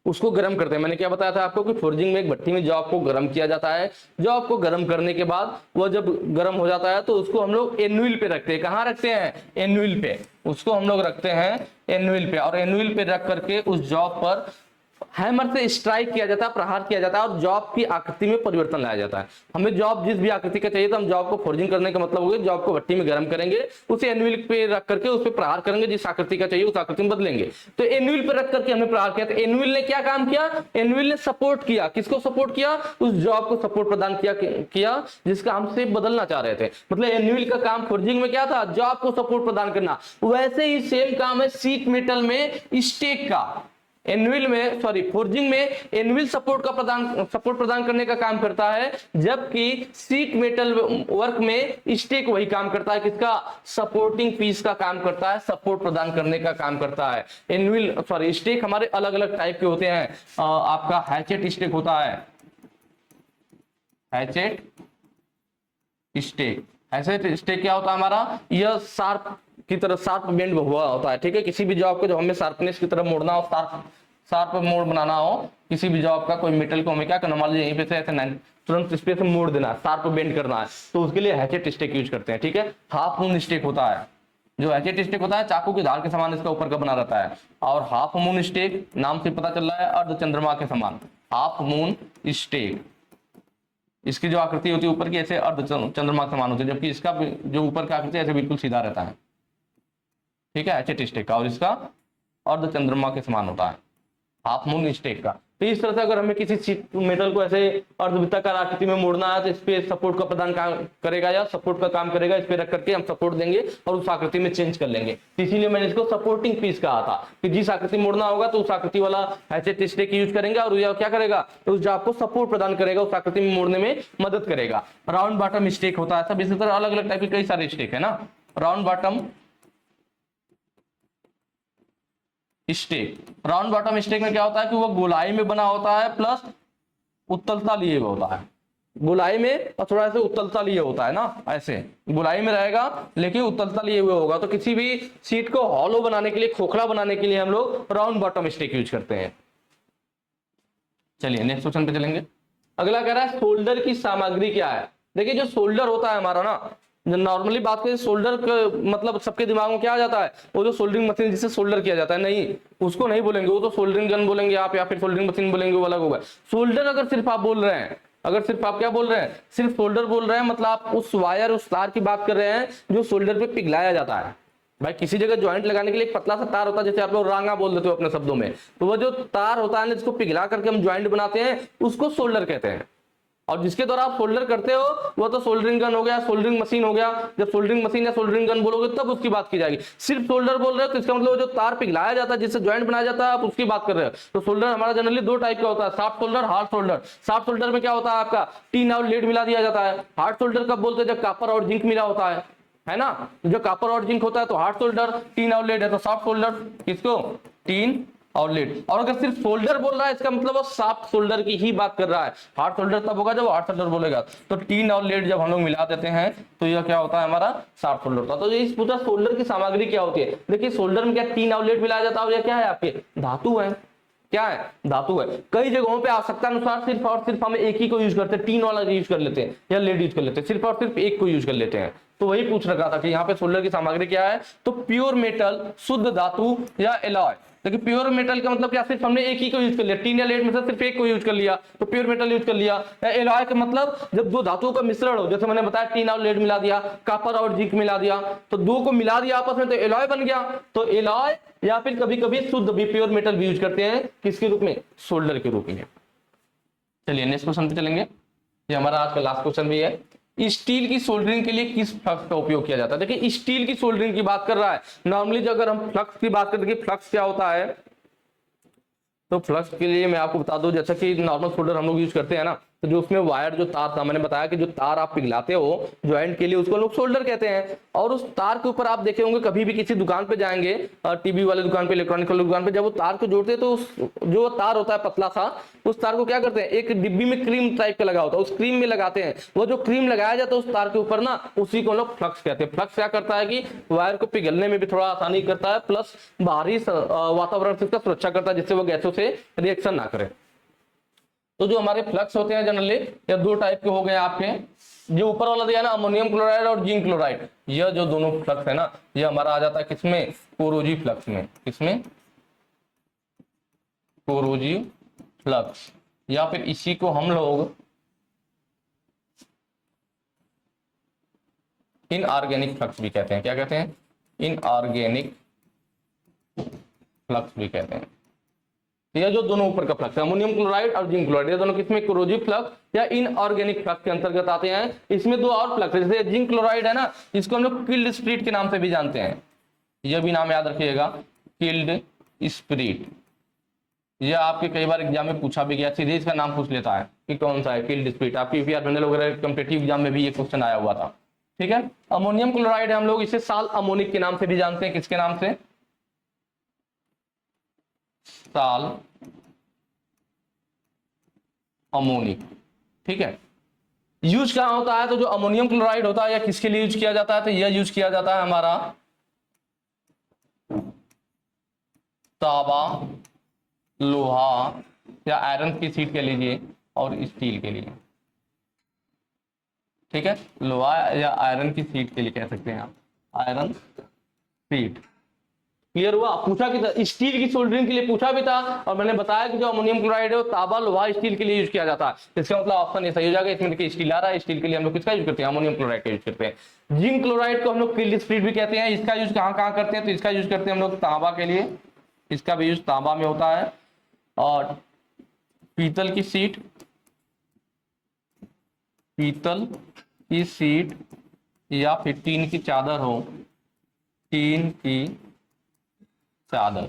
उसको गर्म करते हैं। मैंने क्या बताया था आपको कि फोर्जिंग में एक भट्टी में जॉब को गर्म किया जाता है, जॉब को गर्म करने के बाद वो जब गर्म हो जाता है तो उसको हम लोग एनुअल पे रखते हैं। कहाँ रखते हैं, एनुअल पे, उसको हम लोग रखते हैं एनुअल पे, और एनुअल पे रख करके उस जॉब पर हैमर से स्ट्राइक किया जाता है, प्रहार किया जाता है और जॉब की आकृति में परिवर्तन लाया जाता है। हमें जॉब जिस भी आकृति का चाहिए तो हम जॉब को फोर्जिंग करने का मतलब होगा जॉब को भट्टी में गर्म करेंगे, उसे एनुअल पे रख करके उस पर प्रहार करेंगे, जिस आकृति का चाहिए उस आकृति में बदलेंगे। तो एनुअल पे रख करके हमने प्रहार किया। तो एनुअल ने क्या काम किया, एनुअल ने सपोर्ट किया, किसको सपोर्ट किया, उस जॉब को सपोर्ट प्रदान किया जिसका हम से बदलना चाह रहे थे। मतलब एनुअल का काम फोर्जिंग में क्या था, जॉब को सपोर्ट प्रदान करना। वैसे ही सेम काम है शीट मेटल में स्टेक का। एनुअल में सॉरी फोर्जिंग में एनुअल सपोर्ट प्रदान करने का काम करता है, जबकि शीट मेटल वर्क में स्टेक वही काम करता है, किसका, सपोर्टिंग पीस का काम करता है, सपोर्ट प्रदान करने का काम करता है। एनुअल सॉरी स्टेक हमारे अलग अलग टाइप के होते हैं। आपका हैचेट स्टेक होता है, हैचेट स्टेक। हैचेट स्टेक क्या होता है हमारा, यह शार्प की तरह शार्प बेंड हुआ होता है। ठीक है, किसी भी जॉब को जब हमें शार्पनेस की तरफ मोड़ना हो, शार्प मोड़ बनाना हो किसी भी जॉब का, कोई मेटल को हमें क्या करना, मान लीजिए यहीं पे से ऐसे तुरंत इस पे से मोड़ देना, शार्प बेंड करना है, तो उसके लिए हैचेट स्टेक यूज करते हैं। ठीक है, हाफ मून स्टेक होता है, जो हैचेट स्टेक होता है चाकू की धार के समान इसका ऊपर का बना रहता है, और हाफ मून स्टेक नाम से पता चल रहा है अर्ध चंद्रमा के समान, हाफ मून स्टेक। इसकी जो आकृति होती है ऊपर की ऐसे अर्ध चंद्रमा के समान होती है, जबकि इसका जो ऊपर का आकृति ऐसे बिल्कुल सीधा रहता है। ठीक है, हैचेट स्टेक का, और इसका अर्ध चंद्रमा के समान होता है, हाफ मून स्टेक का। तो इस तरह से अगर हमें किसी मेटल को ऐसे अर्धवृत्ताकार आकृति में मोड़ना है तो इस पे सपोर्ट का प्रदान करेगा या सपोर्ट का काम करेगा। इस पे रख करके हम सपोर्ट देंगे और उस आकृति में चेंज कर लेंगे। तो इसीलिए मैंने इसको सपोर्टिंग पीस कहा था कि जिस आकृति मोड़ना होगा तो उस आकृति वाला ऐसे स्टेक यूज करेंगे और यह क्या करेगा, तो उस आपको सपोर्ट प्रदान करेगा, उस आकृति में मोड़ने में मदद करेगा। राउंड बॉटम स्टेक होता है सब इसी तरह अलग अलग टाइप के कई सारे स्टेक है ना। Round bottom stake, round bottom stake में क्या होता है कि वो गोलाई में बना होता है प्लस उत्तलता लिए हुए होता है। गोलाई में और थोड़ा सा उत्तलता लिए होता है ना, ऐसे गोलाई में रहेगा लेकिन उत्तलता लिए हुए होगा। तो किसी भी सीट को हॉलो बनाने के लिए, खोखला बनाने के लिए हम लोग राउंड बॉटम स्टेक यूज करते हैं। चलिए नेक्स्ट क्वेश्चन पे चलेंगे। अगला कह रहा है सोल्डर की सामग्री क्या है। देखिए जो सोल्डर होता है हमारा ना, नॉर्मली बात करें सोल्डर मतलब सबके दिमाग में क्या आ जाता है, वो जो सोल्डरिंग मशीन जिससे सोल्डर किया जाता है, नहीं उसको नहीं बोलेंगे, वो तो सोल्डरिंग गन बोलेंगे आप या फिर सोल्डरिंग मशीन बोलेंगे, वो अलग होगा। सोल्डर अगर सिर्फ आप बोल रहे हैं, अगर सिर्फ आप क्या बोल रहे हैं, सिर्फ सोल्डर बोल रहे हैं, मतलब आप उस वायर उस तार की बात कर रहे हैं जो सोल्डर पे पिघलाया जाता है। भाई किसी जगह ज्वाइंट लगाने के लिए एक पतला सा तार होता है, जैसे आप लोग रांगा बोल देते हो अपने शब्दों में, तो वो जो तार होता है ना जिसको पिघला करके हम ज्वाइंट बनाते हैं उसको सोल्डर कहते हैं। और जिसके द्वारा आप सोल्डर करते हो वो तो सोल्डरिंग गन हो गया, सोल्डरिंग मशीन हो गया। जब सोल्डरिंग मशीन या सोल्डरिंग गन बोलोगे तब उसकी बात की जाएगी। सिर्फ सोल्डर बोल रहे हो तो इसका मतलब जो तार पिघलाया जाता है जिससे ज्वाइंट बनाया जाता है आप उसकी बात कर रहे हो। तो सोल्डर हमारा जनरली दो टाइप का होता है, soft solder, hard solder. Soft solder में क्या होता है आपका टीन और लेड मिला दिया जाता है। हार्ड सोल्डर कब बोलते हैं, जब कॉपर और जिंक मिला होता है ना। जो कॉपर और जिंक होता है तो हार्ड सोल्डर, टीन और लेड है तो सॉफ्ट सोल्डर। किसको, टीन और लेड। और अगर सिर्फ सोल्डर बोल रहा है इसका मतलब वो सॉफ्ट सोल्डर की ही बात कर रहा है। हार्ड सोल्डर तब होगा जब हार्ड सोल्डर बोलेगा। तो टीन और लेड जब हम लोग मिला देते हैं तो यह क्या होता है हमारा सॉफ्ट सोल्डर होता है। तो ये पूछा सोल्डर की सामग्री क्या होती है। देखिए सोल्डर में क्या टीन और लेड मिलाया जाता है और यह क्या है आपके धातु है। क्या है, धातु है। कई जगहों पे आवश्यकता अनुसार सिर्फ और सिर्फ हम एक ही को यूज करते हैं, टीन वाला यूज कर लेते हैं या लेड यूज कर लेते हैं, सिर्फ और सिर्फ एक को यूज कर लेते हैं। तो वही पूछ रखा था कि यहाँ पे सोल्डर की सामग्री क्या है, तो प्योर मेटल, शुद्ध धातु या एलॉय। देखिए प्योर मेटल का मतलब क्या, सिर्फ हमने एक ही को यूज कर लिया, टीन या लेड में से सिर्फ एक को यूज कर लिया तो प्योर मेटल यूज कर लिया। एलॉय का मतलब जब दो धातुओं का मिश्रण हो, जैसे मैंने बताया टीन और लेड मिला दिया, कॉपर और जिंक मिला दिया, तो दो को मिला दिया आपस में तो एलॉय बन गया। तो एलॉय या फिर कभी कभी शुद्ध भी प्योर मेटल भी यूज करते हैं, किसके रूप में, सोल्डर के रूप में। चलिए नेक्स्ट क्वेश्चन पे चलेंगे। ये हमारा आज का लास्ट क्वेश्चन भी है। स्टील की सोल्डरिंग के लिए किस फ्लक्स का उपयोग किया जाता है। देखिए स्टील की सोल्डरिंग की बात कर रहा है। नॉर्मली जो अगर हम फ्लक्स की बात करते हैं, फ्लक्स क्या होता है, तो फ्लक्स के लिए मैं आपको बता दूं, जैसा कि नॉर्मल सोल्डर हम लोग यूज करते हैं ना, तो जो उसमें वायर जो तार था, मैंने बताया कि जो तार आप पिघलाते हो ज्वाइंट के लिए उसको लोग सोल्डर कहते हैं। और उस तार के ऊपर आप देखे होंगे कभी भी किसी दुकान पे जाएंगे, टीवी वाले दुकान पे, इलेक्ट्रॉनिक वाले दुकान पे, जब वो तार को जोड़ते हैं तो जो तार होता है पतला सा, उस तार को क्या करते हैं, एक डिब्बी में क्रीम टाइप का लगा होता है, उस क्रीम में लगाते हैं। वो जो क्रीम लगाया जाता है उस तार के ऊपर ना, उसी को लोग फ्लक्स कहते हैं। फ्लक्स क्या करता है कि वायर को पिघलने में भी थोड़ा आसानी करता है, प्लस बाहरी वातावरण से इसका सुरक्षा करता है जिससे वो गैसों से रिएक्शन ना करे। तो जो हमारे फ्लक्स होते हैं जनरली या दो टाइप के हो गए आपके, जो ऊपर वाला दिया ना अमोनियम क्लोराइड और जिंक क्लोराइड, यह जो दोनों फ्लक्स है ना, ये हमारा आ जाता है किसमें, कोरोजिव फ्लक्स में। किसमें, कोरोजिव फ्लक्स, या फिर इसी को हम लोग इनऑर्गेनिक फ्लक्स भी कहते हैं। क्या कहते हैं, इनऑर्गेनिक फ्लक्स भी कहते हैं। ये जो दोनों ऊपर का फ्लक्स है अमोनियम क्लोराइड और जिंक क्लोराइड, ये दोनों किसमें, कोरोजिव फ्लक्स या इनऑर्गेनिक फ्लक्स के अंतर्गत आते हैं। इसमें दो और फ्लक्स है, जैसे जिंक क्लोराइड है ना, इसको हम लोग किल्ड स्प्रिट के नाम से भी जानते हैं। यह भी नाम याद रखिएगा, किल्ड स्प्रिट। यह आपके कई बार एग्जाम में पूछा भी गया, सीधे इसका नाम पूछ लेता है कि कौन सा है, किल्ड स्प्रिट। आपकी यूपीआर जनरल वगैरह कॉम्पिटिटिव एग्जाम में भी ये क्वेश्चन आया हुआ था। ठीक है, अमोनियम क्लोराइड है, हम लोग इसे साल अमोनिक के नाम से भी जानते हैं। किसके नाम से, साल अमोनिक। ठीक है, यूज कहां होता है, तो जो अमोनियम क्लोराइड होता है यह किसके लिए यूज किया जाता है, तो यह यूज किया जाता है हमारा तांबा, लोहा या आयरन की शीट कह लीजिए और स्टील के लिए। ठीक है, लोहा या आयरन की शीट के लिए कह सकते हैं आप, आयरन शीट। क्लियर हुआ। पूछा कि था स्टील की सोल्डरिंग के लिए पूछा भी था, और मैंने बताया कि जो अमोनियम क्लोराइड है वो तांबा, लोहा, स्टील के लिए यूज किया जाता है। इसका मतलब ऑप्शन ये सही हो जाएगा। इसमें देखिए स्टील आ रहा है, स्टील के लिए हम लोग किसका यूज करते हैं, अमोनियम क्लोराइड का यूज करते हैं। जिंक क्लोराइड को हम लोग किल्ड स्प्रिट भी कहते हैं। इसका यूज कहाँ कहाँ करते हैं, तो इसका यूज करते हैं हम लोग तांबा के लिए, इसका भी यूज तांबा में होता है, और पीतल की शीट, पीतल की शीट या फिर टीन की चादर हो, टीन की चादर,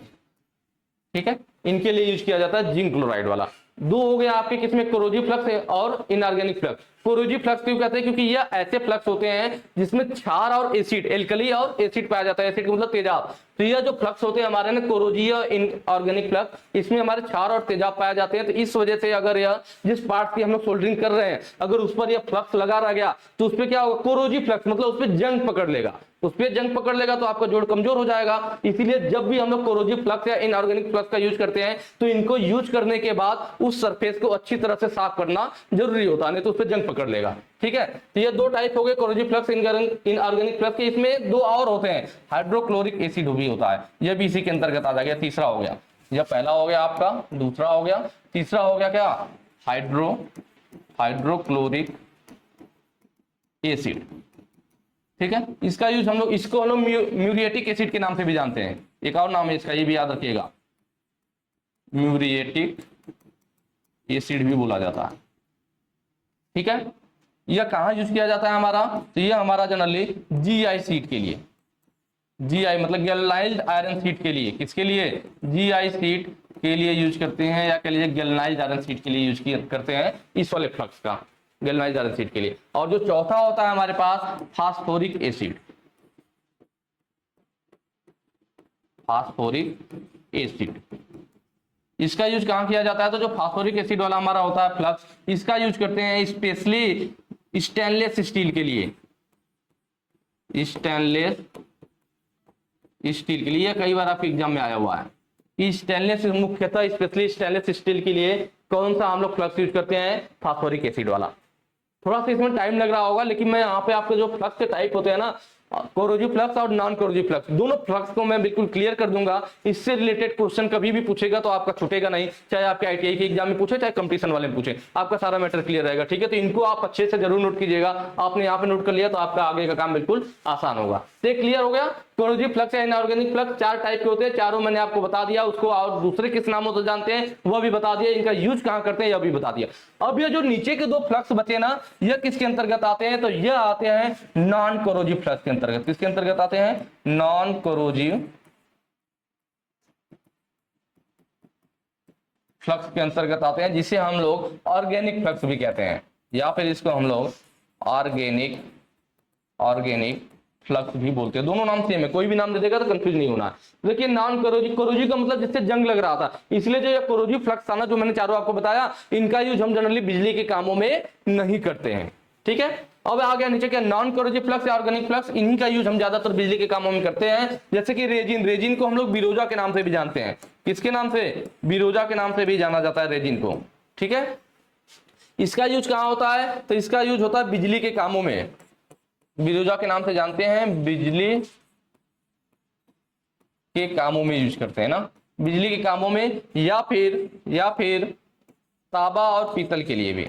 ठीक है, इनके लिए यूज किया जाता है जिंक क्लोराइड वाला। दो हो गया आपके किसमें, कोरोजिव फ्लक्स और इनऑर्गेनिक फ्लक्स। कोरोजिव फ्लक्स क्यों कहते हैं, क्योंकि यह ऐसे फ्लक्स होते हैं जिसमें क्षार और एसिड, एल्कली और एसिड पाया जाता है। एसिड का मतलब तेजाब। तो यह जो फ्लक्स होते हैं हमारे ना कोरोजिव और इनऑर्गेनिक फ्लक्स, इसमें हमारे क्षार और तेजाब पाए जाते हैं। तो इस वजह से अगर यह जिस पार्ट की हम लोग सोल्डरिंग कर रहे हैं अगर उस पर यह फ्लक्स लगा रह गया तो उस पर क्या होगा, कोरोजिव फ्लक्स मतलब उस पर जंग पकड़ लेगा, उस पर जंग पकड़ लेगा तो आपका जोड़ कमजोर हो जाएगा। इसीलिए जब भी हम लोग कोरोजिव फ्लक्स या इनऑर्गेनिक फ्लक्स का यूज करते हैं तो इनको यूज करने के बाद उस सरफेस को अच्छी तरह से साफ करना जरूरी होता है, नहीं तो उस पर जंग पकड़ लेगा। ठीक है, तो ये दो टाइप हो गए कोरोजिव फ्लक्स, इनऑर्गेनिक फ्लक्स के। इसमें दो और होते हैं, हाइड्रोक्लोरिक एसिड भी होता है, यह भी इसी के अंतर्गत आ जाएगा। तीसरा हो गया, यह पहला हो गया आपका, दूसरा हो गया, तीसरा हो गया क्या, हाइड्रोक्लोरिक एसिड। ठीक है, इसका यूज हम लोग, इसको हम लोग म्यूरिएटिक एसिड के नाम से भी जानते हैं। एक और नाम है इसका, ये भी याद रखिएगा, म्यूरिएटिक एसिड भी बोला जाता है। ठीक है, यह कहां यूज किया जाता है हमारा, तो यह हमारा जनरली जीआई सीट के लिए, जीआई मतलब गैल्वनाइज्ड आयरन सीट के लिए, किसके लिए, जीआई सीट के लिए यूज करते हैं, या कह लीजिए गैल्वनाइज्ड आयरन सीट के लिए यूज करते हैं इस वाले फ्लक्स का, गैल्वनाइज्ड आयरन सीट के लिए। और जो चौथा होता है हमारे पास फास्फोरिक एसिड, फास्फोरिक एसिड, इसका यूज कहां किया जाता है, तो जो फास्फोरिक एसिड वाला हमारा होता है फ्लक्स, इसका यूज करते हैं स्पेशली स्टेनलेस स्टील के लिए, स्टेनलेस स्टील के लिए। कई बार आपके एग्जाम में आया हुआ है, स्टेनलेस मुख्यतः स्पेशली स्टेनलेस स्टील के लिए कौन सा हम लोग फ्लक्स यूज करते हैं, फास्फोरिक एसिड वाला। थोड़ा सा इसमें टाइम लग रहा होगा, लेकिन मैं यहाँ पे आपके जो फ्लक्स के टाइप होते हैं ना, कोरोजिव फ्लक्स और नॉन कोरोजिव फ्लक्स, दोनों फ्लक्स को मैं बिल्कुल क्लियर कर दूंगा। इससे रिलेटेड क्वेश्चन कभी भी पूछेगा तो आपका छूटेगा नहीं, चाहे आपके आईटीआई के एग्जाम में पूछे चाहे कंपटीशन वाले में पूछे, आपका सारा मैटर क्लियर रहेगा। ठीक है, तो इनको आप अच्छे से जरूर नोट कीजिएगा। आपने यहाँ पे नोट कर लिया तो आपका आगे का काम बिल्कुल आसान होगा। तो क्लियर हो गया, कोरोजिव फ्लक्स या इनऑर्गेनिक फ्लक्स चार टाइप के होते हैं, चारों मैंने आपको बता दिया। उसको और दूसरे किस नामों से जानते हैं वह भी बता दिया, इनका यूज कहां करते हैं यह भी बता दिया। अब ये जो नीचे के दो फ्लक्स बचे ना, यह किसके अंतर्गत आते हैं, तो यह आते हैं नॉन कोरोजिव फ्लक्स के अंतर्गत। किसके अंतर्गत आते हैं, नॉन कोरोजिव फ्लक्स के अंतर्गत आते हैं, जिसे हम लोग ऑर्गेनिक फ्लक्स भी कहते हैं, या फिर इसको हम लोग ऑर्गेनिक फ्लक्स भी बोलते हैं। दोनों नाम सेम है, कोई भी नाम दे देगा तो कंफ्यूज नहीं होना। देखिए नॉन कोरोजिव, कोरोजिव का मतलब जिससे जंग लग रहा था, इसलिए जो ये कोरोजिव फ्लक्स था ना, जो मैंने चारों आपको बताया, इनका यूज हम जनरली बिजली के कामों में नहीं करते हैं। ठीक है, अब आ गया नीचे क्या, नॉन कोरोजिव फ्लक्स या ऑर्गेनिक फ्लक्स, इन्हीं का यूज हम ज्यादातर बिजली के कामों में करते हैं। जैसे कि रेजिन, रेजिन को हम लोग बिरोजा के नाम से भी जानते हैं। किसके नाम से, बिरोजा के नाम से भी जाना जाता है रेजिन को। ठीक है, इसका यूज कहां होता है, तो इसका यूज होता है बिजली के कामों में, बिरोजा के नाम से जानते हैं, बिजली के कामों में यूज करते हैं ना, बिजली के कामों में, या फिर तांबा और पीतल के लिए भी,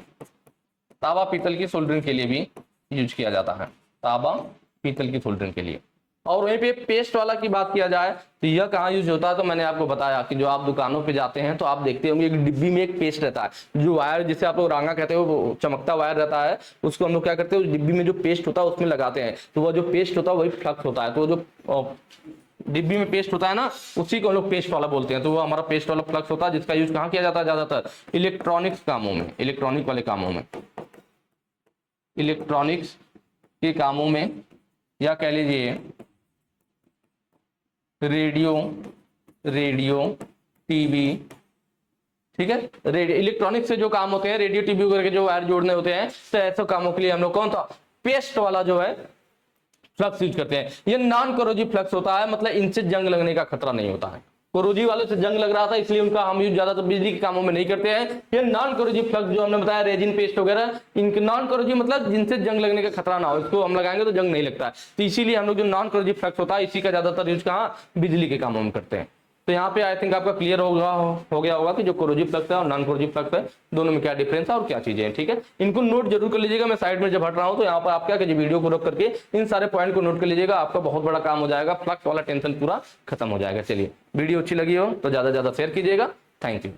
तांबा पीतल की सोल्डरिंग के लिए भी यूज किया जाता है, तांबा पीतल की सोल्डरिंग के लिए। और वहीं पे पेस्ट वाला की बात किया जाए तो यह कहाँ यूज होता है, तो मैंने आपको बताया कि जो आप दुकानों पे जाते हैं तो आप देखते होंगे एक डिब्बी में एक पेस्ट रहता है, जो वायर जिसे आप लोग रांगा कहते हो, वो चमकता वायर रहता है, उसको हम लोग क्या करते हैं, उस डिब्बी में जो पेस्ट होता है उसमें लगाते हैं, तो वह जो पेस्ट होता है वही फ्लक्स होता है। तो जो डिब्बी में पेस्ट होता है ना, उसी को हम लोग पेस्ट वाला बोलते हैं। तो वो हमारा पेस्ट वाला फ्लक्स होता है, जिसका यूज कहाँ किया जाता है, ज्यादातर इलेक्ट्रॉनिक्स कामों में, इलेक्ट्रॉनिक वाले कामों में, इलेक्ट्रॉनिक्स के कामों में, या कह लीजिए रेडियो टीवी। ठीक है, इलेक्ट्रॉनिक से जो काम होते हैं, रेडियो टीवी वगैरह के जो वायर जोड़ने होते हैं, तो ऐसे कामों के लिए हम लोग कौन सा पेस्ट वाला जो है फ्लक्स यूज करते हैं। ये नॉन कोरोजिव फ्लक्स होता है, मतलब इनसे जंग लगने का खतरा नहीं होता है। कोरोजिव वाले से जंग लग रहा था इसलिए उनका हम यूज ज्यादातर बिजली के कामों में नहीं करते हैं। ये नॉन कोरोजिव फ्लक्स जो हमने बताया, रेजिन, पेस्ट वगैरह, इनके नॉन कोरोजिव मतलब जिनसे जंग लगने का खतरा ना हो, इसको हम लगाएंगे तो जंग नहीं लगता है। तो इसीलिए हम लोग जो नॉन कोरोजिव फ्लक्स होता है इसी का ज्यादातर यूज कहाँ, बिजली के कामों में करते हैं। तो यहाँ पे आई थिंक आपका क्लियर हो गया होगा कि जो कोरोजिव फ्लक्स है और नॉन कोरोजिव फ्लक्स है, दोनों में क्या डिफरेंस है और क्या चीजें हैं। ठीक है, इनको नोट जरूर कर लीजिएगा। मैं साइड में जब हट रहा हूँ तो यहाँ पर आप क्या कीजिए, वीडियो को रोक करके इन सारे पॉइंट को नोट कर लीजिएगा, आपका बहुत बड़ा काम हो जाएगा, फ्लक्स वाला टेंशन पूरा खत्म हो जाएगा। चलिए, वीडियो अच्छी लगी हो तो ज्यादा से ज्यादा शेयर कीजिएगा। Thank you.